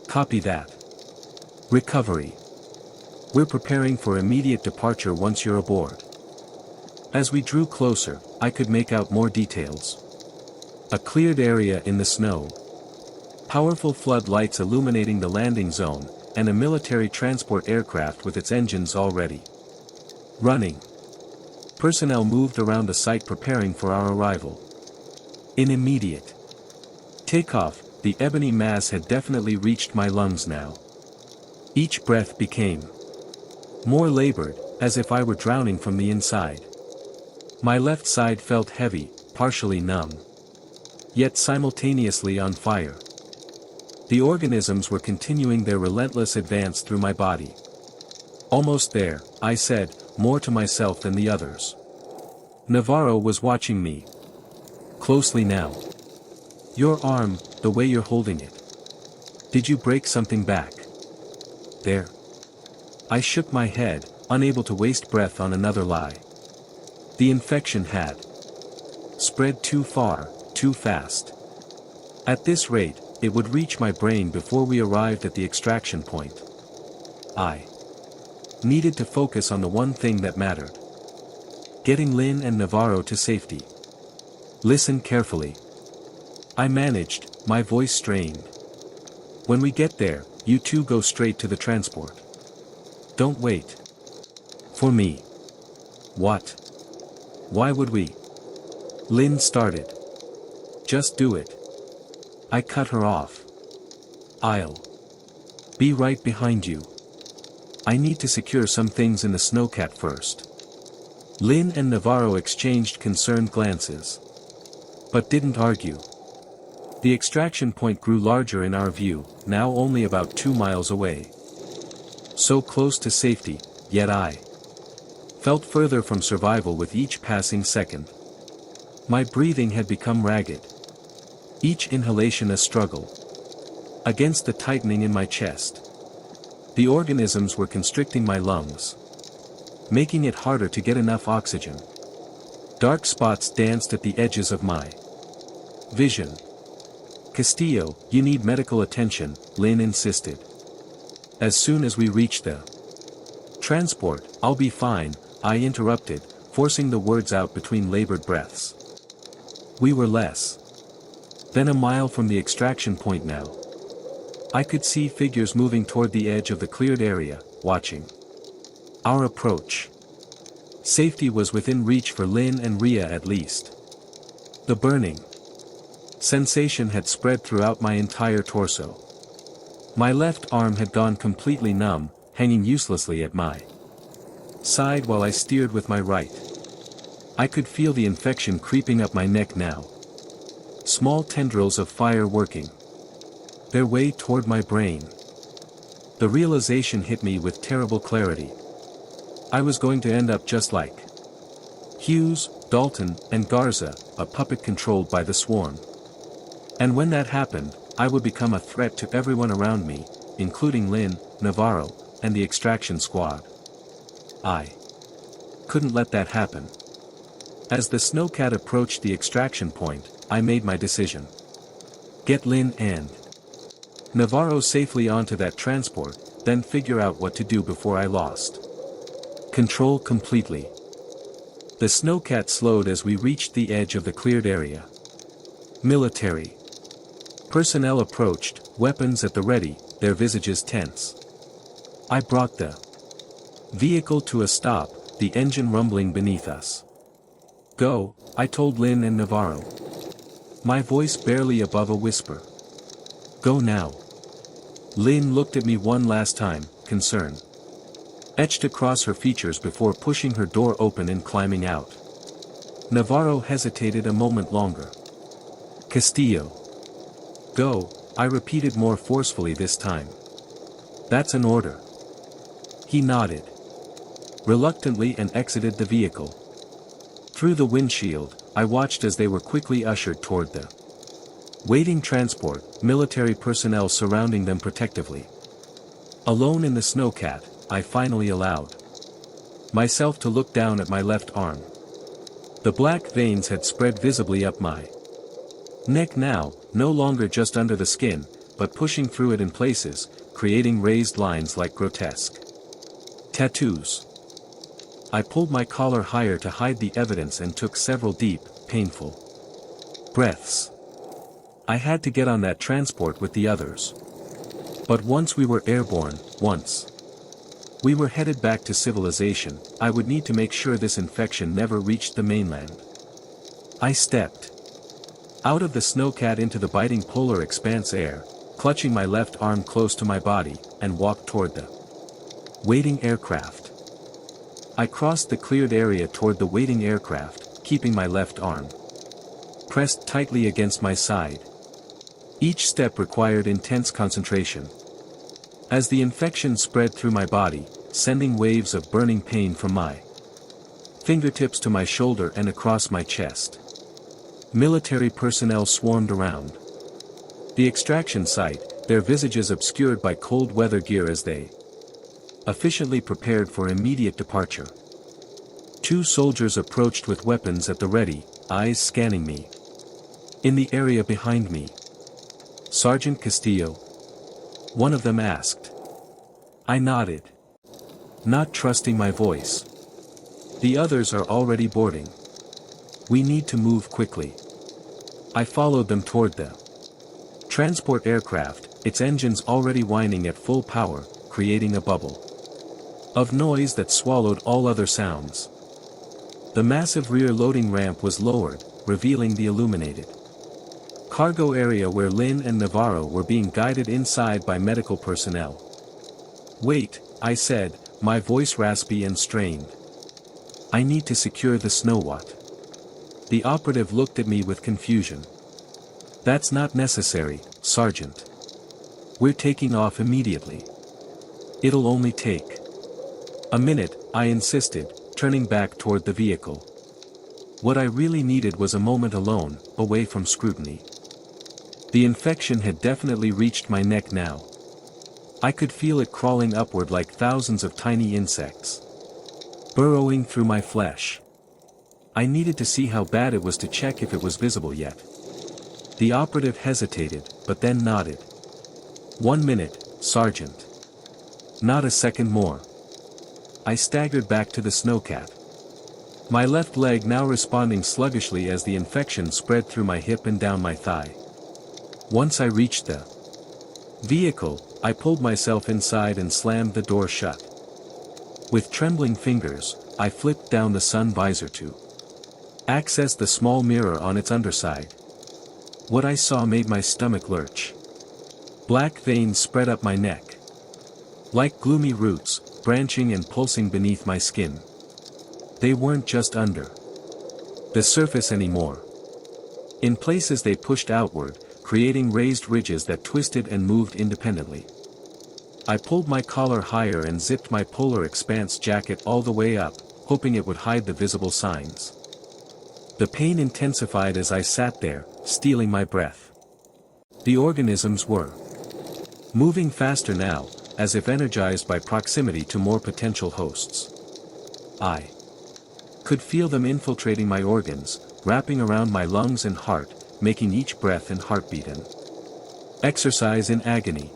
Copy that. Recovery. We're preparing for immediate departure once you're aboard." As we drew closer, I could make out more details. A cleared area in the snow. Powerful floodlights illuminating the landing zone, and a military transport aircraft with its engines already running. Personnel moved around the site preparing for our arrival. In immediate takeoff, the ebony mass had definitely reached my lungs now. Each breath became more labored, as if I were drowning from the inside. My left side felt heavy, partially numb, yet simultaneously on fire. The organisms were continuing their relentless advance through my body. "Almost there," I said, more to myself than the others. Navarro was watching me closely now. "Your arm, the way you're holding it. Did you break something back there?" I shook my head, unable to waste breath on another lie. The infection had spread too far, too fast. At this rate, it would reach my brain before we arrived at the extraction point. I needed to focus on the one thing that mattered. Getting Lynn and Navarro to safety. "Listen carefully," I managed, my voice strained. "When we get there, you two go straight to the transport. Don't wait for me." "What? Why would we?" Lynn started. "Just do it." I cut her off. "I'll be right behind you. I need to secure some things in the snowcat first." Lynn and Navarro exchanged concerned glances, but didn't argue. The extraction point grew larger in our view, now only about 2 miles away. So close to safety, yet I felt further from survival with each passing second. My breathing had become ragged. Each inhalation a struggle against the tightening in my chest. The organisms were constricting my lungs, making it harder to get enough oxygen. Dark spots danced at the edges of my vision. "Castillo, you need medical attention," Lynn insisted. "As soon as we reach the transport, I'll be fine," I interrupted, forcing the words out between labored breaths. We were less than a mile from the extraction point now. I could see figures moving toward the edge of the cleared area, watching our approach. Safety was within reach for Lynn and Rhea at least. The burning sensation had spread throughout my entire torso. My left arm had gone completely numb, hanging uselessly at my side while I steered with my right. I could feel the infection creeping up my neck now. Small tendrils of fire working their way toward my brain. The realization hit me with terrible clarity. I was going to end up just like Hughes, Dalton, and Garza, a puppet controlled by the swarm. And when that happened, I would become a threat to everyone around me, including Lynn, Navarro, and the extraction squad. I couldn't let that happen. As the snowcat approached the extraction point, I made my decision. Get Lynn and Navarro safely onto that transport, then figure out what to do before I lost control completely. The snowcat slowed as we reached the edge of the cleared area. Military personnel approached, weapons at the ready, their visages tense. I brought the vehicle to a stop, the engine rumbling beneath us. "Go," I told Lynn and Navarro, my voice barely above a whisper. Go now. Lin looked at me one last time, concern etched across her features before pushing her door open and climbing out. Navarro hesitated a moment longer. Castillo. Go, I repeated more forcefully this time. That's an order. He nodded reluctantly and exited the vehicle. Through the windshield, I watched as they were quickly ushered toward the waiting transport, military personnel surrounding them protectively. Alone in the snowcat, I finally allowed myself to look down at my left arm. The black veins had spread visibly up my neck now, no longer just under the skin, but pushing through it in places, creating raised lines like grotesque tattoos. I pulled my collar higher to hide the evidence and took several deep, painful breaths. I had to get on that transport with the others. But once we were airborne, once we were headed back to civilization, I would need to make sure this infection never reached the mainland. I stepped out of the snowcat into the biting polar expanse air, clutching my left arm close to my body, and walked toward the waiting aircraft. I crossed the cleared area toward the waiting aircraft, keeping my left arm pressed tightly against my side. Each step required intense concentration. As the infection spread through my body, sending waves of burning pain from my fingertips to my shoulder and across my chest, military personnel swarmed around the extraction site, their visages obscured by cold weather gear as they efficiently prepared for immediate departure. 2 soldiers approached with weapons at the ready, eyes scanning me. In the area behind me. Sergeant Castillo? One of them asked. I nodded, not trusting my voice. The others are already boarding. We need to move quickly. I followed them toward the transport aircraft, its engines already whining at full power, creating a bubble of noise that swallowed all other sounds. The massive rear loading ramp was lowered, revealing the illuminated cargo area where Lin and Navarro were being guided inside by medical personnel. Wait, I said, my voice raspy and strained. I need to secure the snowwatt. The operative looked at me with confusion. That's not necessary, Sergeant. We're taking off immediately. It'll only take a minute, I insisted, turning back toward the vehicle. What I really needed was a moment alone, away from scrutiny. The infection had definitely reached my neck now. I could feel it crawling upward like thousands of tiny insects, burrowing through my flesh. I needed to see how bad it was to check if it was visible yet. The operative hesitated, but then nodded. 1 minute, Sergeant. Not a second more. I staggered back to the snowcat. My left leg now responding sluggishly as the infection spread through my hip and down my thigh. Once I reached the vehicle, I pulled myself inside and slammed the door shut. With trembling fingers, I flipped down the sun visor to access the small mirror on its underside. What I saw made my stomach lurch. Black veins spread up my neck, like gloomy roots, branching and pulsing beneath my skin. They weren't just under the surface anymore. In places they pushed outward, creating raised ridges that twisted and moved independently. I pulled my collar higher and zipped my polar expanse jacket all the way up, hoping it would hide the visible signs. The pain intensified as I sat there, stealing my breath. The organisms were moving faster now, as if energized by proximity to more potential hosts. I could feel them infiltrating my organs, wrapping around my lungs and heart, making each breath and heartbeat an exercise in agony.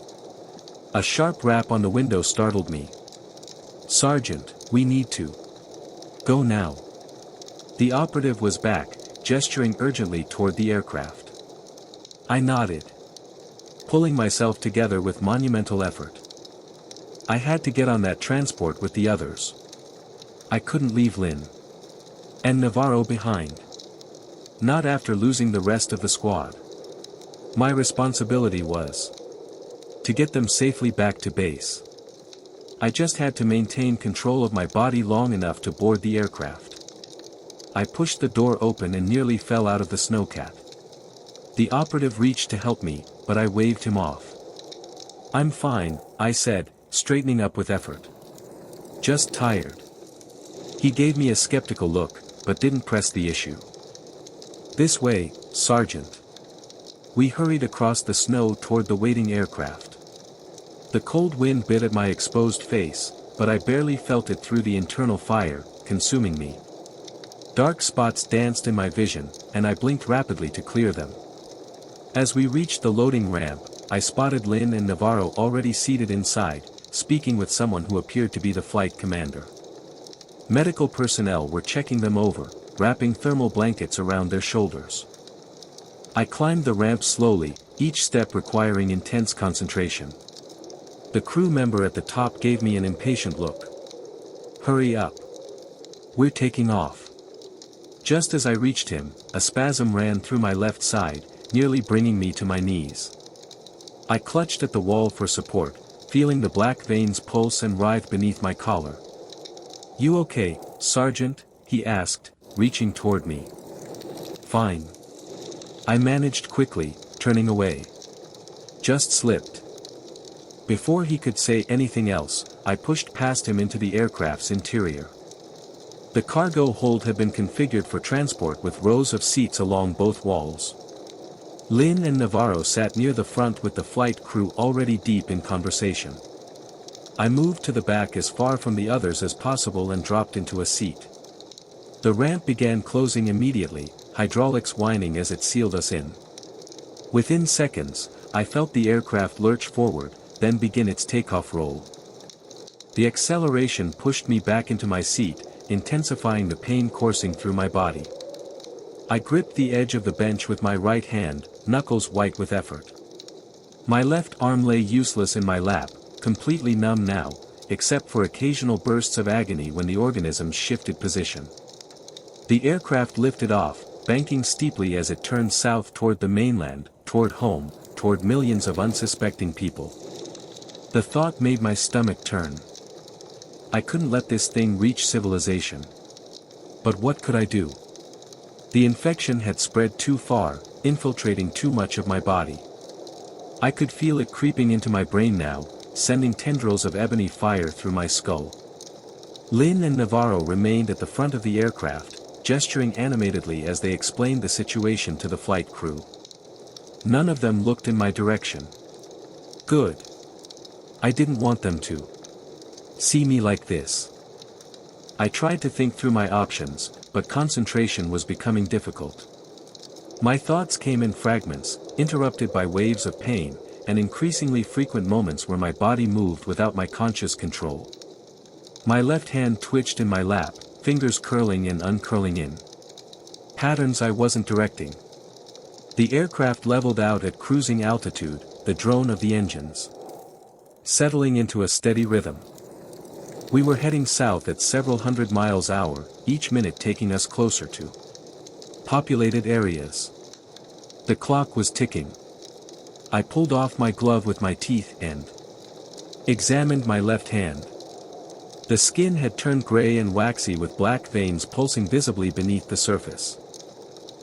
A sharp rap on the window startled me. Sergeant, we need to go now. The operative was back, gesturing urgently toward the aircraft. I nodded, pulling myself together with monumental effort. I had to get on that transport with the others. I couldn't leave Lin and Navarro behind. Not after losing the rest of the squad. My responsibility was to get them safely back to base. I just had to maintain control of my body long enough to board the aircraft. I pushed the door open and nearly fell out of the snowcat. The operative reached to help me, but I waved him off. "I'm fine," I said, straightening up with effort. "Just tired." He gave me a skeptical look, but didn't press the issue. "This way, Sergeant." We hurried across the snow toward the waiting aircraft. The cold wind bit at my exposed face, but I barely felt it through the internal fire, consuming me. Dark spots danced in my vision, and I blinked rapidly to clear them. As we reached the loading ramp, I spotted Lynn and Navarro already seated inside, speaking with someone who appeared to be the flight commander. Medical personnel were checking them over, wrapping thermal blankets around their shoulders. I climbed the ramp slowly, each step requiring intense concentration. The crew member at the top gave me an impatient look. "Hurry up. We're taking off." Just as I reached him, a spasm ran through my left side, nearly bringing me to my knees. I clutched at the wall for support, feeling the black veins pulse and writhe beneath my collar. "You okay, Sergeant?" he asked, reaching toward me. "Fine." I managed quickly, turning away. "Just slipped." Before he could say anything else, I pushed past him into the aircraft's interior. The cargo hold had been configured for transport with rows of seats along both walls. Lynn and Navarro sat near the front with the flight crew already deep in conversation. I moved to the back as far from the others as possible and dropped into a seat. The ramp began closing immediately, hydraulics whining as it sealed us in. Within seconds, I felt the aircraft lurch forward, then begin its takeoff roll. The acceleration pushed me back into my seat, intensifying the pain coursing through my body. I gripped the edge of the bench with my right hand, knuckles white with effort. My left arm lay useless in my lap, completely numb now, except for occasional bursts of agony when the organism shifted position. The aircraft lifted off, banking steeply as it turned south toward the mainland, toward home, toward millions of unsuspecting people. The thought made my stomach turn. I couldn't let this thing reach civilization. But what could I do? The infection had spread too far, infiltrating too much of my body. I could feel it creeping into my brain now, sending tendrils of ebony fire through my skull. Lynn and Navarro remained at the front of the aircraft, gesturing animatedly as they explained the situation to the flight crew. None of them looked in my direction. Good. I didn't want them to see me like this. I tried to think through my options, but concentration was becoming difficult. My thoughts came in fragments, interrupted by waves of pain, and increasingly frequent moments where my body moved without my conscious control. My left hand twitched in my lap, fingers curling and uncurling in patterns I wasn't directing. The aircraft leveled out at cruising altitude, the drone of the engines settling into a steady rhythm. We were heading south at several hundred miles an hour, each minute taking us closer to populated areas. The clock was ticking. I pulled off my glove with my teeth and examined my left hand. The skin had turned gray and waxy with black veins pulsing visibly beneath the surface.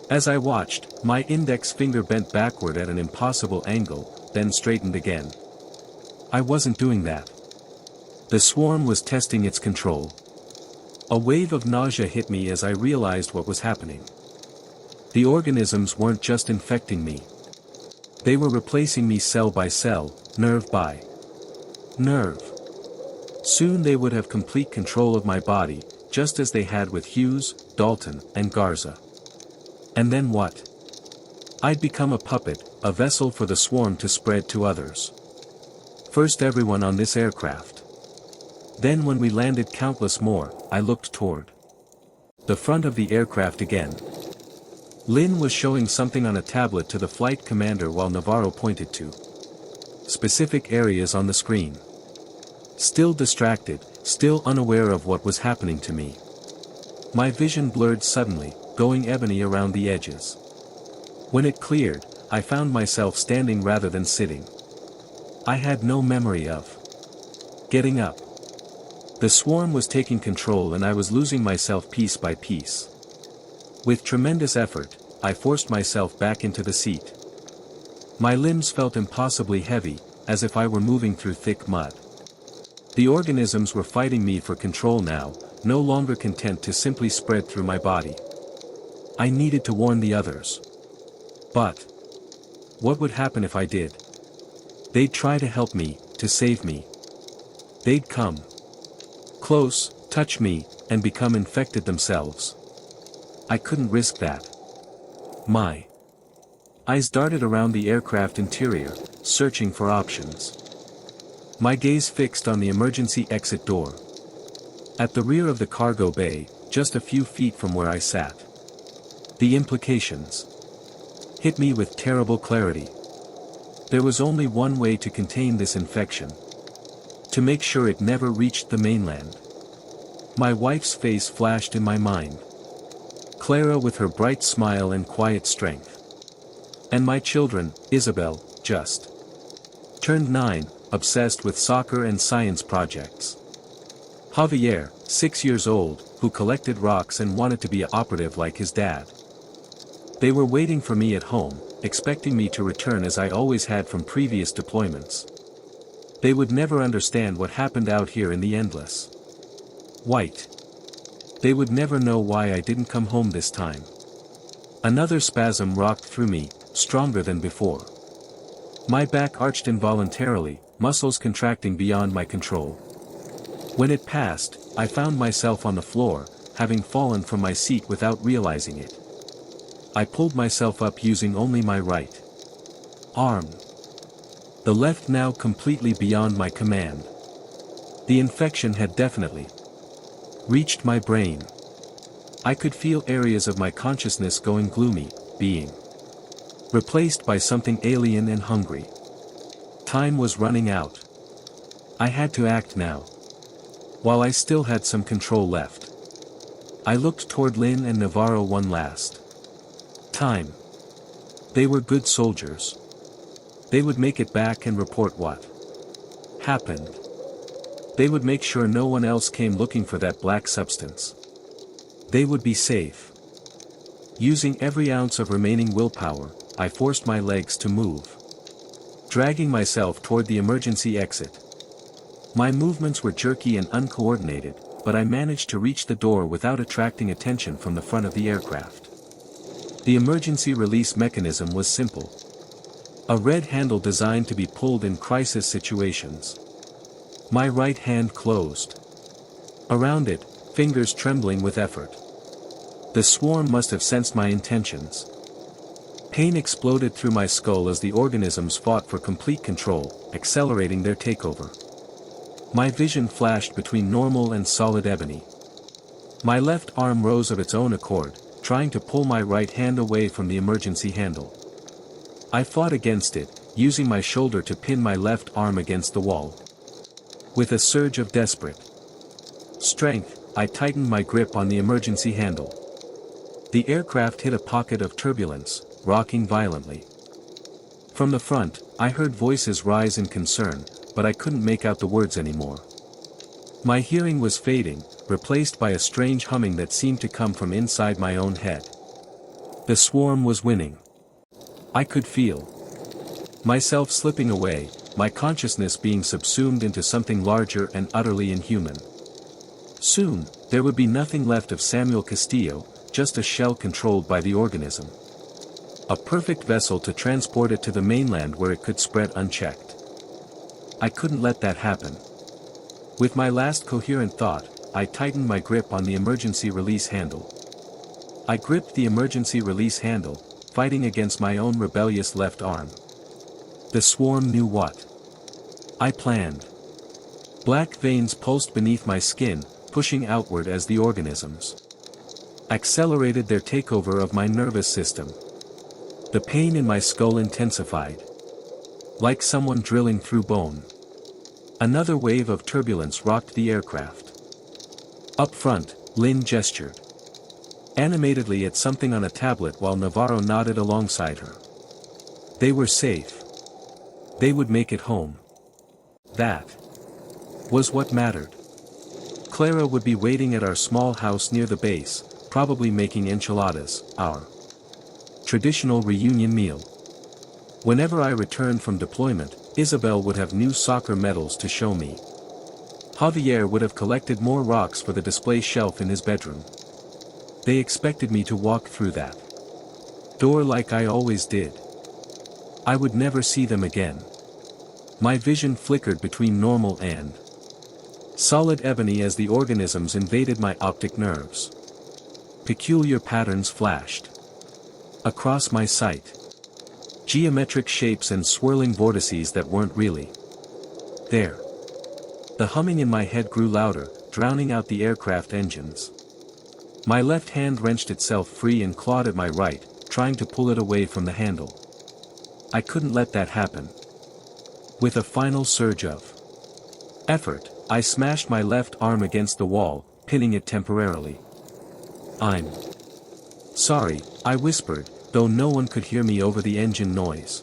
As I watched, my index finger bent backward at an impossible angle, then straightened again. I wasn't doing that. The swarm was testing its control. A wave of nausea hit me as I realized what was happening. The organisms weren't just infecting me. They were replacing me cell by cell, nerve by nerve. Soon they would have complete control of my body, just as they had with Hughes, Dalton, and Garza. And then what? I'd become a puppet, a vessel for the swarm to spread to others. First everyone on this aircraft. Then when we landed countless more, I looked toward the front of the aircraft again. Lynn was showing something on a tablet to the flight commander while Navarro pointed to specific areas on the screen. Still distracted, still unaware of what was happening to me. My vision blurred suddenly, going ebony around the edges. When it cleared, I found myself standing rather than sitting. I had no memory of getting up. The swarm was taking control and I was losing myself piece by piece. With tremendous effort, I forced myself back into the seat. My limbs felt impossibly heavy, as if I were moving through thick mud. The organisms were fighting me for control now, no longer content to simply spread through my body. I needed to warn the others. But what would happen if I did? They'd try to help me, to save me. They'd come close, touch me, and become infected themselves. I couldn't risk that. My eyes darted around the aircraft interior, searching for options. My gaze fixed on the emergency exit door. At the rear of the cargo bay, just a few feet from where I sat. The implications hit me with terrible clarity. There was only one way to contain this infection. To make sure it never reached the mainland. My wife's face flashed in my mind. Clara with her bright smile and quiet strength. And my children, Isabel, just turned 9, obsessed with soccer and science projects. Javier, 6 years old, who collected rocks and wanted to be an operative like his dad. They were waiting for me at home, expecting me to return as I always had from previous deployments. They would never understand what happened out here in the endless white. They would never know why I didn't come home this time. Another spasm rocked through me, stronger than before. My back arched involuntarily, muscles contracting beyond my control. When it passed, I found myself on the floor, having fallen from my seat without realizing it. I pulled myself up using only my right arm. The left now completely beyond my command. The infection had definitely reached my brain. I could feel areas of my consciousness going gloomy, being replaced by something alien and hungry. Time was running out. I had to act now. While I still had some control left. I looked toward Lynn and Navarro one last time. They were good soldiers. They would make it back and report what happened. They would make sure no one else came looking for that black substance. They would be safe. Using every ounce of remaining willpower, I forced my legs to move. Dragging myself toward the emergency exit. My movements were jerky and uncoordinated, but I managed to reach the door without attracting attention from the front of the aircraft. The emergency release mechanism was simple. A red handle designed to be pulled in crisis situations. My right hand closed. Around it, fingers trembling with effort. The swarm must have sensed my intentions. Pain exploded through my skull as the organisms fought for complete control, accelerating their takeover. My vision flashed between normal and solid ebony. My left arm rose of its own accord, trying to pull my right hand away from the emergency handle. I fought against it, using my shoulder to pin my left arm against the wall. With a surge of desperate strength, I tightened my grip on the emergency handle. The aircraft hit a pocket of turbulence, rocking violently. From the front, I heard voices rise in concern, but I couldn't make out the words anymore. My hearing was fading, replaced by a strange humming that seemed to come from inside my own head. The swarm was winning. I could feel myself slipping away, my consciousness being subsumed into something larger and utterly inhuman. Soon, there would be nothing left of Samuel Castillo, just a shell controlled by the organism. A perfect vessel to transport it to the mainland where it could spread unchecked. I couldn't let that happen. With my last coherent thought, I tightened my grip on the emergency release handle. I gripped the emergency release handle, fighting against my own rebellious left arm. The swarm knew what I planned. Black veins pulsed beneath my skin, pushing outward as the organisms accelerated their takeover of my nervous system. The pain in my skull intensified. Like someone drilling through bone. Another wave of turbulence rocked the aircraft. Up front, Lynn gestured animatedly at something on a tablet while Navarro nodded alongside her. They were safe. They would make it home. That was what mattered. Clara would be waiting at our small house near the base, probably making enchiladas, our traditional reunion meal. Whenever I returned from deployment, Isabel would have new soccer medals to show me. Javier would have collected more rocks for the display shelf in his bedroom. They expected me to walk through that door like I always did. I would never see them again. My vision flickered between normal and solid ebony as the organisms invaded my optic nerves. Peculiar patterns flashed across my sight. Geometric shapes and swirling vortices that weren't really there. The humming in my head grew louder, drowning out the aircraft engines. My left hand wrenched itself free and clawed at my right, trying to pull it away from the handle. I couldn't let that happen. With a final surge of effort, I smashed my left arm against the wall, pinning it temporarily. "I'm sorry," I whispered, though no one could hear me over the engine noise.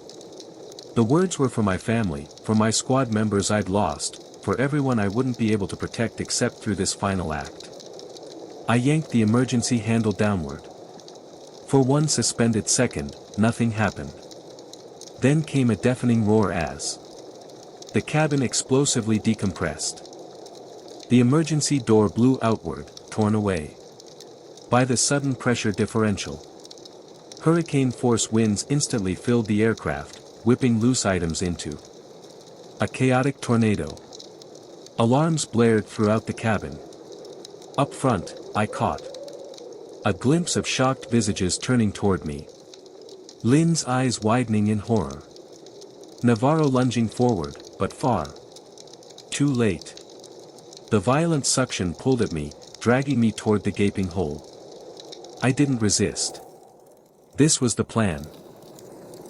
The words were for my family, for my squad members I'd lost, for everyone I wouldn't be able to protect except through this final act. I yanked the emergency handle downward. For one suspended second, nothing happened. Then came a deafening roar as the cabin explosively decompressed. The emergency door blew outward, torn away by the sudden pressure differential. Hurricane-force winds instantly filled the aircraft, whipping loose items into a chaotic tornado. Alarms blared throughout the cabin. Up front, I caught a glimpse of shocked visages turning toward me. Lynn's eyes widening in horror. Navarro lunging forward, but far too late. The violent suction pulled at me, dragging me toward the gaping hole. I didn't resist. This was the plan.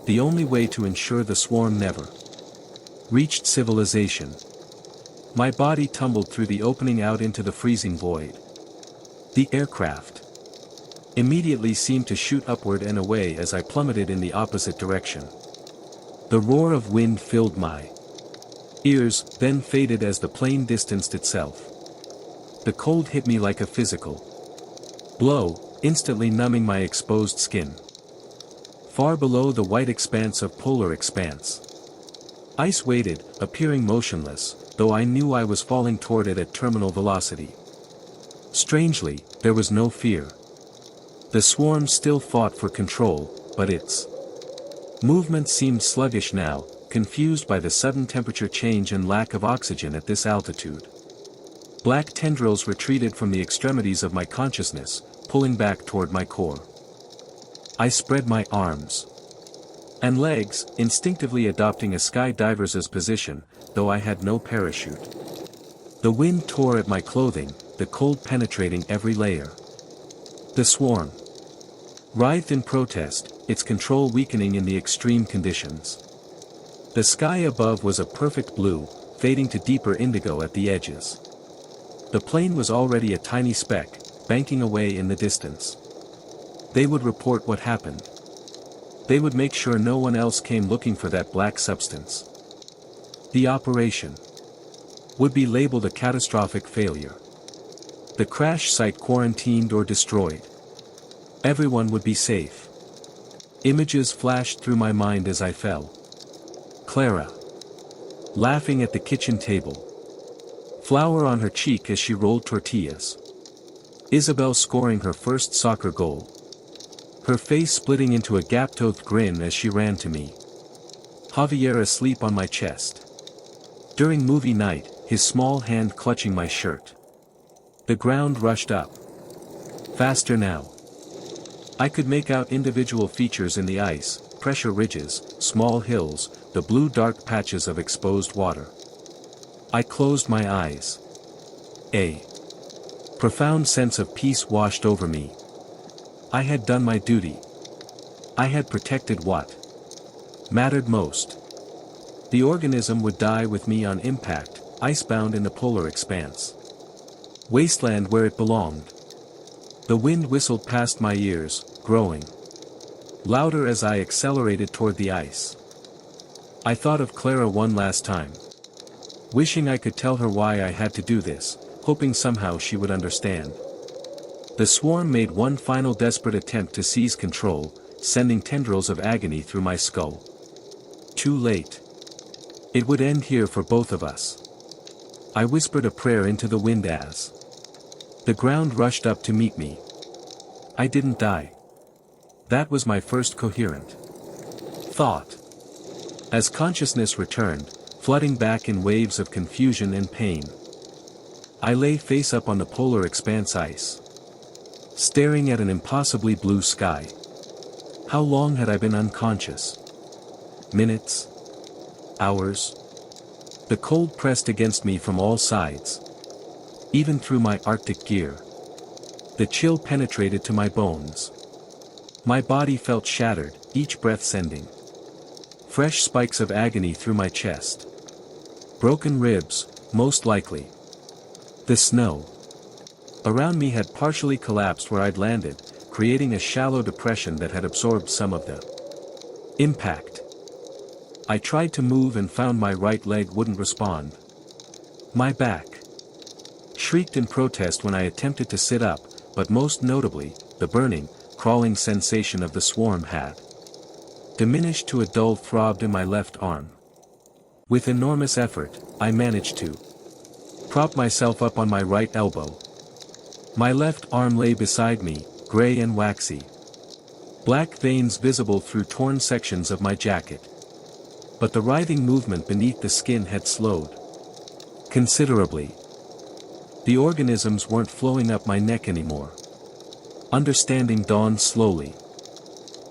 The only way to ensure the swarm never reached civilization. My body tumbled through the opening out into the freezing void. The aircraft immediately seemed to shoot upward and away as I plummeted in the opposite direction. The roar of wind filled my ears, then faded as the plane distanced itself. The cold hit me like a physical blow, instantly numbing my exposed skin. Far below the white expanse of polar expanse, ice waited, appearing motionless, though I knew I was falling toward it at terminal velocity. Strangely, there was no fear. The swarm still fought for control, but its movement seemed sluggish now, confused by the sudden temperature change and lack of oxygen at this altitude. Black tendrils retreated from the extremities of my consciousness, pulling back toward my core. I spread my arms and legs, instinctively adopting a skydiver's position, though I had no parachute. The wind tore at my clothing, the cold penetrating every layer. The swarm writhed in protest, its control weakening in the extreme conditions. The sky above was a perfect blue, fading to deeper indigo at the edges. The plane was already a tiny speck, banking away in the distance. They would report what happened. They would make sure no one else came looking for that black substance. The operation would be labeled a catastrophic failure. The crash site quarantined or destroyed. Everyone would be safe. Images flashed through my mind as I fell. Clara laughing at the kitchen table. Flour on her cheek as she rolled tortillas. Isabel scoring her first soccer goal. Her face splitting into a gap-toothed grin as she ran to me. Javier asleep on my chest. During movie night, his small hand clutching my shirt. The ground rushed up. Faster now. I could make out individual features in the ice, pressure ridges, small hills, the blue dark patches of exposed water. I closed my eyes. A profound sense of peace washed over me. I had done my duty. I had protected what mattered most. The organism would die with me on impact, icebound in the polar expanse. Wasteland where it belonged. The wind whistled past my ears, growing louder as I accelerated toward the ice. I thought of Clara one last time. Wishing I could tell her why I had to do this, hoping somehow she would understand. The swarm made one final desperate attempt to seize control, sending tendrils of agony through my skull. Too late. It would end here for both of us. I whispered a prayer into the wind as the ground rushed up to meet me. I didn't die. That was my first coherent thought. As consciousness returned, flooding back in waves of confusion and pain, I lay face up on the polar expanse ice, staring at an impossibly blue sky. How long had I been unconscious? Minutes? Hours? The cold pressed against me from all sides. Even through my Arctic gear. The chill penetrated to my bones. My body felt shattered, each breath sending fresh spikes of agony through my chest. Broken ribs, most likely. The snow around me had partially collapsed where I'd landed, creating a shallow depression that had absorbed some of the impact. I tried to move and found my right leg wouldn't respond. My back shrieked in protest when I attempted to sit up, but most notably, the burning, crawling sensation of the swarm had diminished to a dull throb in my left arm. With enormous effort, I managed to prop myself up on my right elbow. My left arm lay beside me, gray and waxy. Black veins visible through torn sections of my jacket. But the writhing movement beneath the skin had slowed considerably. The organisms weren't flowing up my neck anymore. Understanding dawned slowly.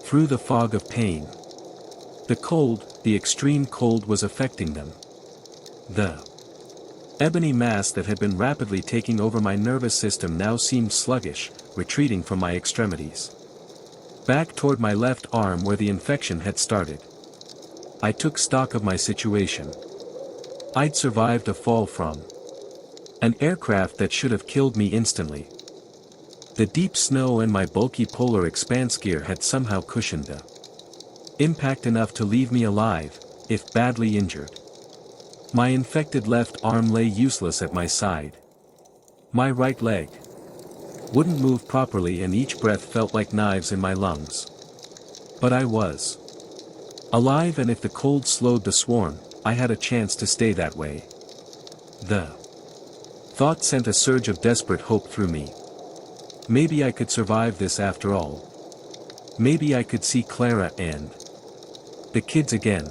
Through the fog of pain. The cold, the extreme cold was affecting them. The ebony mass that had been rapidly taking over my nervous system now seemed sluggish, retreating from my extremities. Back toward my left arm where the infection had started. I took stock of my situation. I'd survived a fall from an aircraft that should have killed me instantly. The deep snow and my bulky polar expanse gear had somehow cushioned the impact enough to leave me alive, if badly injured. My infected left arm lay useless at my side. My right leg wouldn't move properly and each breath felt like knives in my lungs. But I was alive, and if the cold slowed the swarm, I had a chance to stay that way. The thought sent a surge of desperate hope through me. Maybe I could survive this after all. Maybe I could see Clara and the kids again.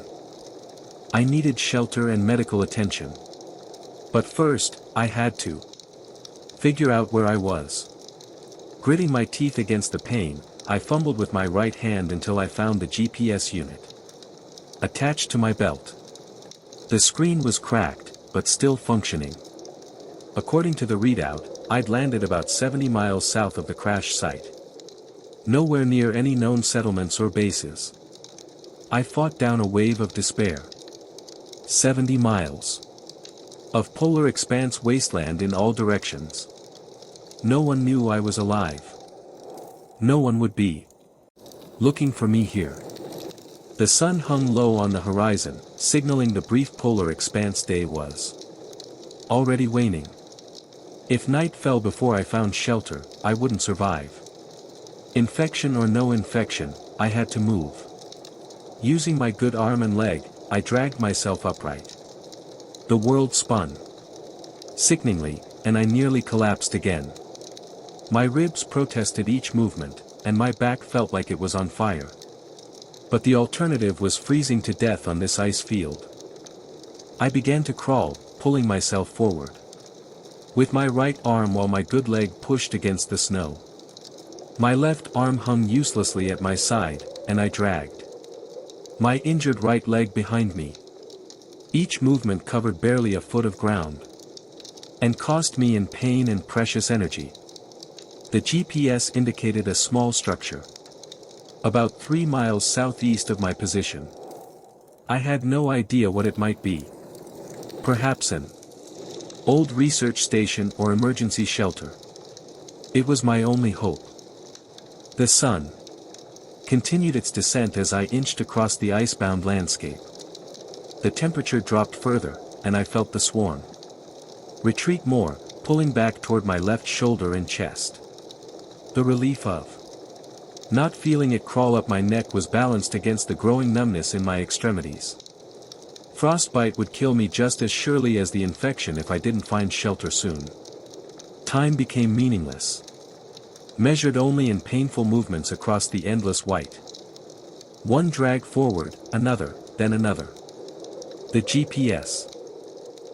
I needed shelter and medical attention. But first, I had to figure out where I was. Gritting my teeth against the pain, I fumbled with my right hand until I found the GPS unit attached to my belt. The screen was cracked, but still functioning. According to the readout, I'd landed about 70 miles south of the crash site. Nowhere near any known settlements or bases. I fought down a wave of despair. 70 miles of polar expanse wasteland in all directions. No one knew I was alive. No one would be looking for me here. The sun hung low on the horizon, signaling the brief polar expanse day was already waning. If night fell before I found shelter, I wouldn't survive. Infection or no infection, I had to move. Using my good arm and leg, I dragged myself upright. The world spun sickeningly, and I nearly collapsed again. My ribs protested each movement, and my back felt like it was on fire. But the alternative was freezing to death on this ice field. I began to crawl, pulling myself forward. With my right arm while my good leg pushed against the snow. My left arm hung uselessly at my side, and I dragged my injured right leg behind me. Each movement covered barely a foot of ground. And cost me in pain and precious energy. The GPS indicated a small structure. About 3 miles southeast of my position. I had no idea what it might be. Perhaps an old research station or emergency shelter. It was my only hope. The sun continued its descent as I inched across the icebound landscape. the temperature dropped further, and I felt the swarm retreat more, pulling back toward my left shoulder and chest. The relief of not feeling it crawl up my neck was balanced against the growing numbness in my extremities. Frostbite would kill me just as surely as the infection if I didn't find shelter soon. Time became meaningless, measured only in painful movements across the endless white. One drag forward, another, then another. The GPS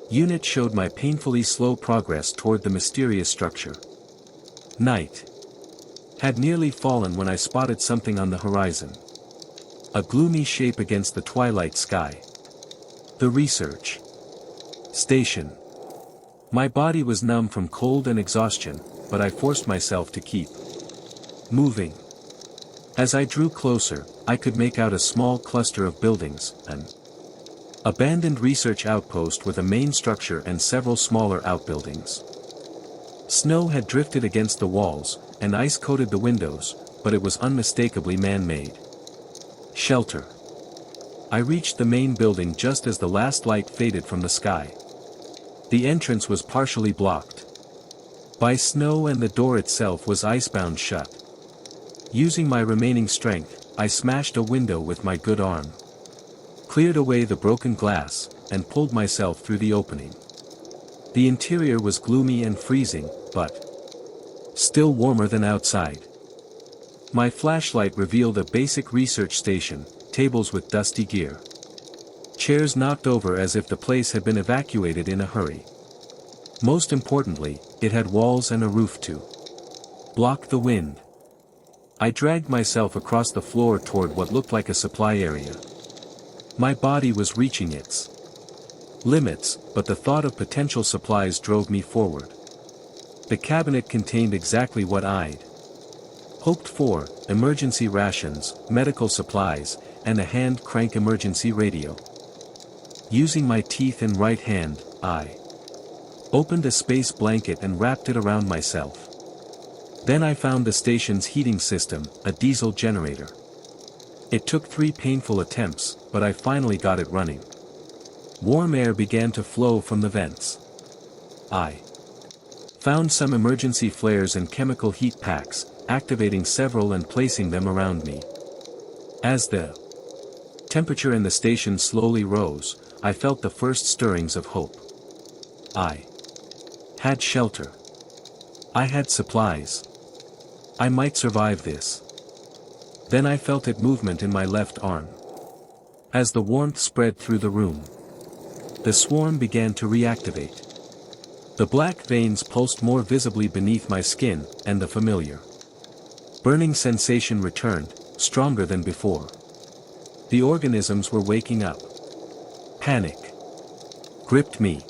unit showed my painfully slow progress toward the mysterious structure. Night had nearly fallen when I spotted something on the horizon. A gloomy shape against the twilight sky. The research station. My body was numb from cold and exhaustion, but I forced myself to keep moving. As I drew closer, I could make out a small cluster of buildings, an abandoned research outpost with a main structure and several smaller outbuildings. Snow had drifted against the walls, and ice coated the windows, but it was unmistakably man-made. Shelter. I reached the main building just as the last light faded from the sky. The entrance was partially blocked by snow and the door itself was icebound shut. Using my remaining strength, I smashed a window with my good arm, cleared away the broken glass, and pulled myself through the opening. The interior was gloomy and freezing, but still warmer than outside. My flashlight revealed a basic research station, tables with dusty gear, chairs knocked over as if the place had been evacuated in a hurry. Most importantly, it had walls and a roof to block the wind. I dragged myself across the floor toward what looked like a supply area. My body was reaching its limits, but the thought of potential supplies drove me forward. The cabinet contained exactly what I'd hoped for: emergency rations, medical supplies, and a hand-crank emergency radio. Using my teeth and right hand, I opened a space blanket and wrapped it around myself. Then I found the station's heating system, a diesel generator. It took 3 painful attempts, but I finally got it running. Warm air began to flow from the vents. I found some emergency flares and chemical heat packs, activating several and placing them around me. As the temperature in the station slowly rose, I felt the first stirrings of hope. I had shelter. I had supplies. I might survive this. Then I felt it movement in my left arm. As the warmth spread through the room, the swarm began to reactivate. The black veins pulsed more visibly beneath my skin, and the familiar burning sensation returned, stronger than before. The organisms were waking up. Panic gripped me.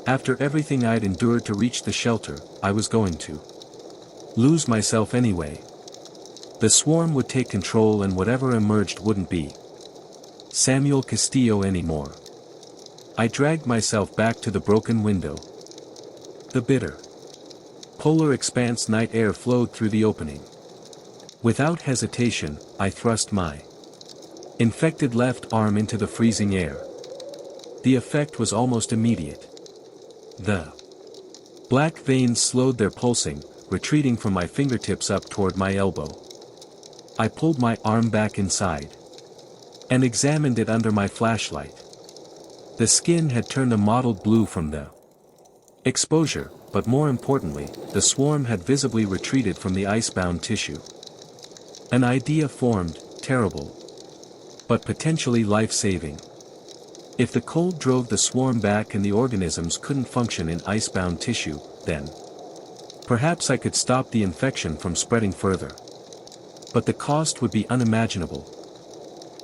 After everything I'd endured to reach the shelter, I was going to lose myself anyway. The swarm would take control and whatever emerged wouldn't be Samuel Castillo anymore. I dragged myself back to the broken window. The bitter polar expanse night air flowed through the opening. Without hesitation, I thrust my infected left arm into the freezing air. The effect was almost immediate. The black veins slowed their pulsing, retreating from my fingertips up toward my elbow. I pulled my arm back inside and examined it under my flashlight. The skin had turned a mottled blue from the exposure, but more importantly, the swarm had visibly retreated from the icebound tissue. An idea formed, terrible, but potentially life-saving. If the cold drove the swarm back and the organisms couldn't function in icebound tissue, then perhaps I could stop the infection from spreading further. But the cost would be unimaginable.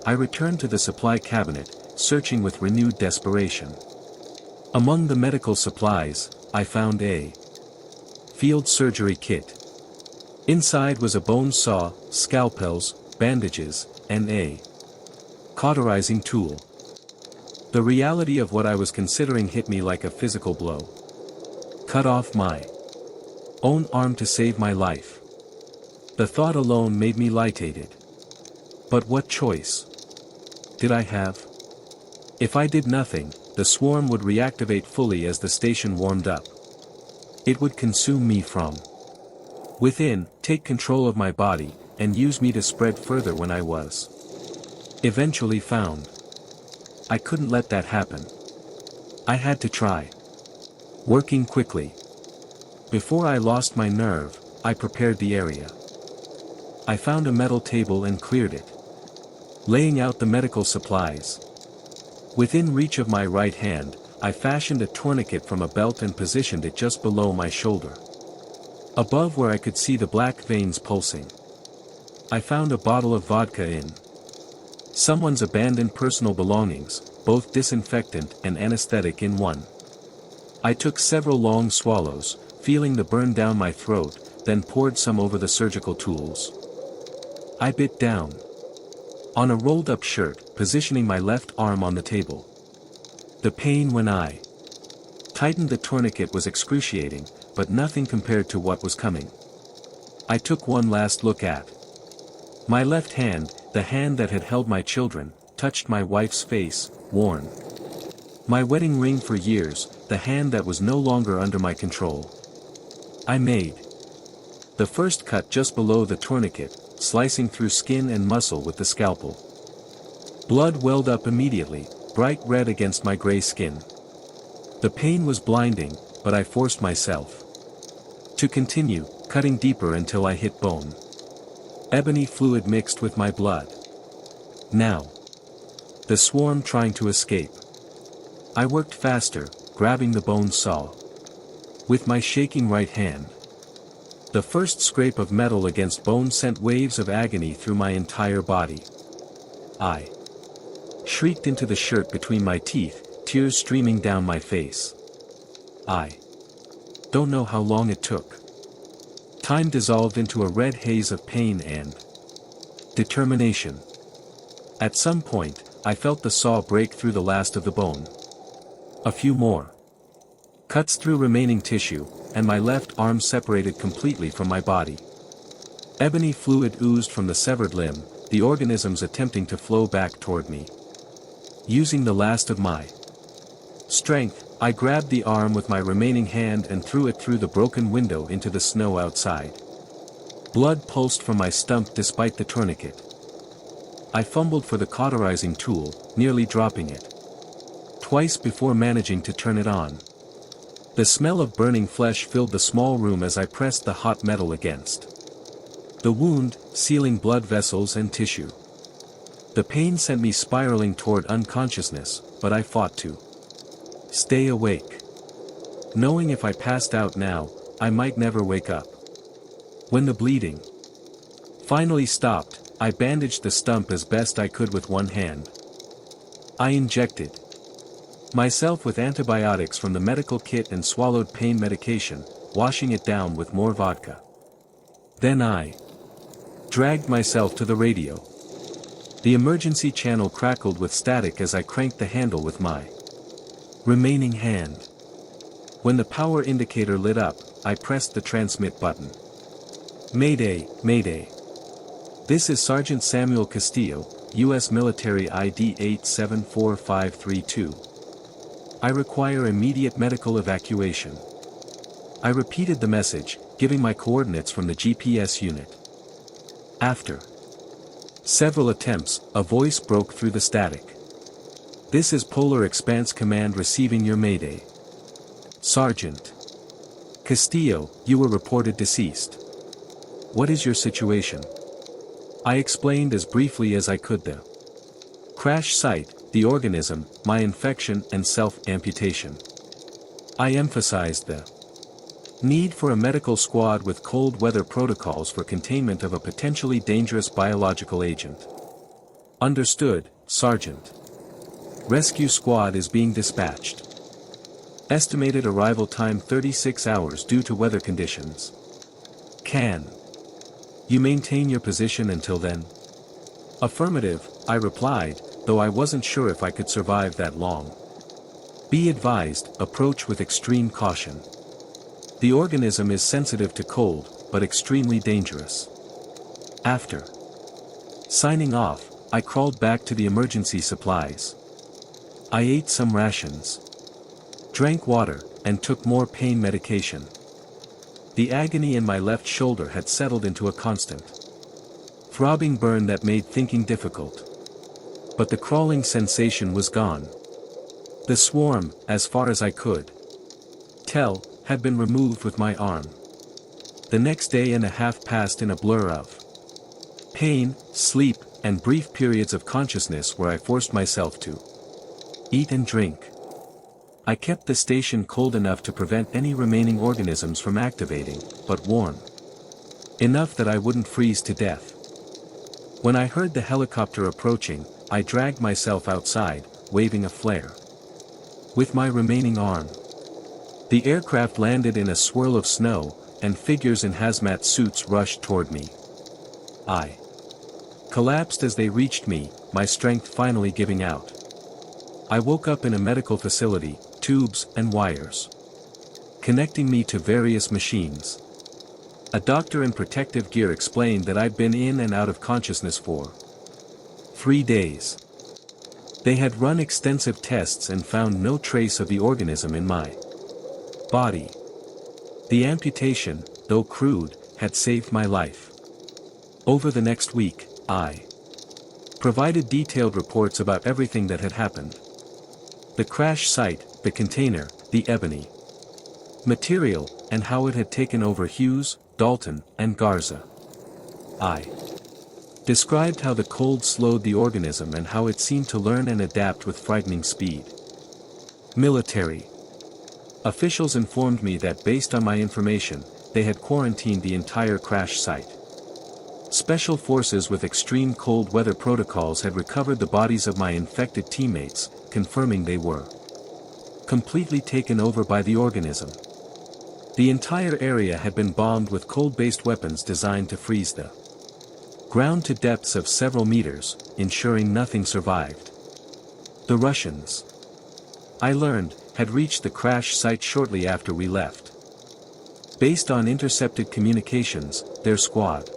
I returned to the supply cabinet, searching with renewed desperation. Among the medical supplies, I found a field surgery kit. Inside was a bone saw, scalpels, bandages, and a cauterizing tool. The reality of what I was considering hit me like a physical blow. Cut off my own arm to save my life. The thought alone made me lightheaded. But what choice did I have? If I did nothing, the swarm would reactivate fully as the station warmed up. It would consume me from within, take control of my body, and use me to spread further when I was eventually found. I couldn't let that happen. I had to try. Working quickly. Before I lost my nerve, I prepared the area. I found a metal table and cleared it, laying out the medical supplies. Within reach of my right hand, I fashioned a tourniquet from a belt and positioned it just below my shoulder, above where I could see the black veins pulsing. I found a bottle of vodka in someone's abandoned personal belongings, both disinfectant and anesthetic in one. I took several long swallows, feeling the burn down my throat, then poured some over the surgical tools. I bit down on a rolled-up shirt, positioning my left arm on the table. The pain when I tightened the tourniquet was excruciating, but nothing compared to what was coming. I took one last look at my left hand, the hand that had held my children, touched my wife's face, worn my wedding ring for years, the hand that was no longer under my control. I made the first cut just below the tourniquet, slicing through skin and muscle with the scalpel. Blood welled up immediately, bright red against my gray skin. The pain was blinding, but I forced myself to continue, cutting deeper until I hit bone. Ebony fluid mixed with my blood. Now, the swarm trying to escape. I worked faster, grabbing the bone saw with my shaking right hand. The first scrape of metal against bone sent waves of agony through my entire body. I shrieked into the shirt between my teeth, tears streaming down my face. I don't know how long it took. Time dissolved into a red haze of pain and determination. At some point, I felt the saw break through the last of the bone. A few more cuts through remaining tissue, and my left arm separated completely from my body. Ebony fluid oozed from the severed limb, the organisms attempting to flow back toward me. Using the last of my strength, I grabbed the arm with my remaining hand and threw it through the broken window into the snow outside. Blood pulsed from my stump despite the tourniquet. I fumbled for the cauterizing tool, nearly dropping it twice before managing to turn it on. The smell of burning flesh filled the small room as I pressed the hot metal against the wound, sealing blood vessels and tissue. The pain sent me spiraling toward unconsciousness, but I fought to stay awake, knowing if I passed out now, I might never wake up. When the bleeding finally stopped, I bandaged the stump as best I could with one hand. I injected myself with antibiotics from the medical kit and swallowed pain medication, washing it down with more vodka. Then I dragged myself to the radio. The emergency channel crackled with static as I cranked the handle with my remaining hand. When the power indicator lit up, I pressed the transmit button. Mayday, Mayday. This is Sergeant Samuel Castillo, U.S. Military ID 874532. I require immediate medical evacuation. I repeated the message, giving my coordinates from the GPS unit. After several attempts, a voice broke through the static. This is Polar Expanse Command receiving your mayday. Sergeant Castillo, you were reported deceased. What is your situation? I explained as briefly as I could the crash site, the organism, my infection and self-amputation. I emphasized the need for a medical squad with cold weather protocols for containment of a potentially dangerous biological agent. Understood, Sergeant. Rescue squad is being dispatched. Estimated arrival time 36 hours due to weather conditions. Can you maintain your position until then? Affirmative, I replied, though I wasn't sure if I could survive that long. Be advised, approach with extreme caution. The organism is sensitive to cold, but extremely dangerous. After signing off, I crawled back to the emergency supplies I ate some rations, drank water, and took more pain medication. The agony in my left shoulder had settled into a constant, throbbing burn that made thinking difficult. But the crawling sensation was gone. The swarm, as far as I could tell, had been removed with my arm. The next day and a half passed in a blur of pain, sleep, and brief periods of consciousness where I forced myself to eat and drink. I kept the station cold enough to prevent any remaining organisms from activating, but warm enough that I wouldn't freeze to death. When I heard the helicopter approaching, I dragged myself outside, waving a flare with my remaining arm. The aircraft landed in a swirl of snow, and figures in hazmat suits rushed toward me. I collapsed as they reached me, my strength finally giving out. I woke up in a medical facility, tubes and wires connecting me to various machines. A doctor in protective gear explained that I'd been in and out of consciousness for 3 days. They had run extensive tests and found no trace of the organism in my body. The amputation, though crude, had saved my life. Over the next week, I provided detailed reports about everything that had happened. The crash site, the container, the ebony material, and how it had taken over Hughes, Dalton, and Garza. I described how the cold slowed the organism and how it seemed to learn and adapt with frightening speed. Military officials informed me that based on my information, they had quarantined the entire crash site. Special forces with extreme cold weather protocols had recovered the bodies of my infected teammates, confirming they were completely taken over by the organism. The entire area had been bombed with cold-based weapons designed to freeze the ground to depths of several meters, ensuring nothing survived. The Russians, I learned, had reached the crash site shortly after we left. Based on intercepted communications, their squad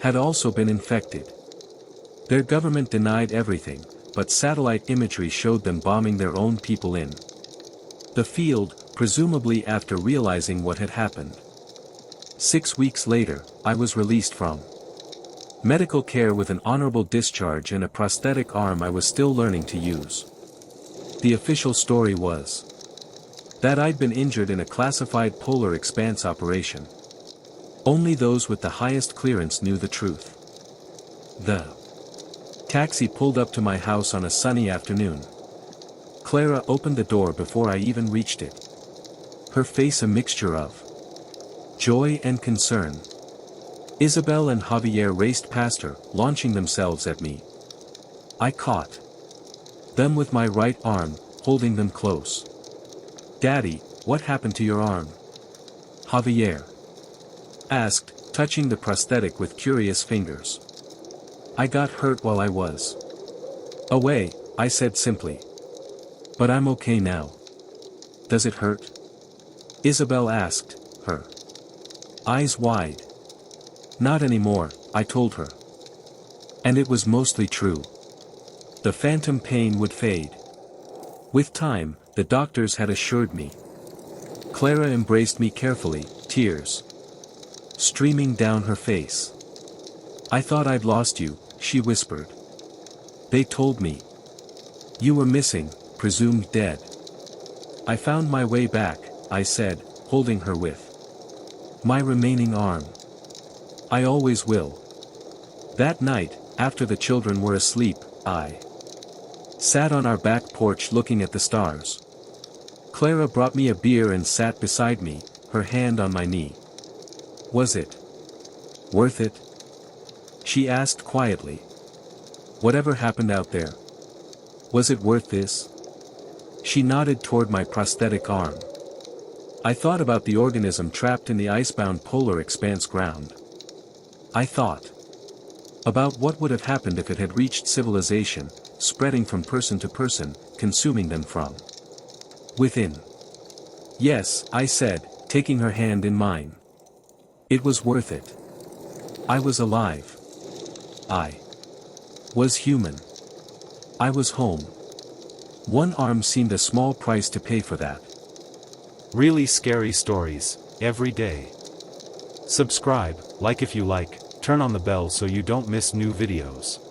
had also been infected. Their government denied everything, but satellite imagery showed them bombing their own people in the field, presumably after realizing what had happened. 6 weeks later, I was released from medical care with an honorable discharge and a prosthetic arm I was still learning to use. The official story was that I'd been injured in a classified polar expanse operation. Only those with the highest clearance knew the truth. The taxi pulled up to my house on a sunny afternoon. Clara opened the door before I even reached it. Her face a mixture of joy and concern. Isabel and Javier raced past her, launching themselves at me. I caught them with my right arm, holding them close. "Daddy, what happened to your arm?" Javier asked, touching the prosthetic with curious fingers. "I got hurt while I was away," I said simply. "But I'm okay now." "Does it hurt?" Isabel asked, her eyes wide. "Not anymore," I told her. And it was mostly true. The phantom pain would fade with time, the doctors had assured me. Clara embraced me carefully, tears streaming down her face. "I thought I'd lost you," she whispered. "They told me you were missing, presumed dead." "I found my way back," I said, holding her with my remaining arm. "I always will." That night, after the children were asleep, I sat on our back porch looking at the stars. Clara brought me a beer and sat beside me, her hand on my knee. "Was it worth it?" she asked quietly. "Whatever happened out there, was it worth this?" She nodded toward my prosthetic arm. I thought about the organism trapped in the icebound polar expanse ground. I thought about what would have happened if it had reached civilization, spreading from person to person, consuming them from within. "Yes," I said, taking her hand in mine. "It was worth it. I was alive. I was human. I was home. One arm seemed a small price to pay for that. Really scary stories, every day. Subscribe, like if you like, turn on the bell so you don't miss new videos.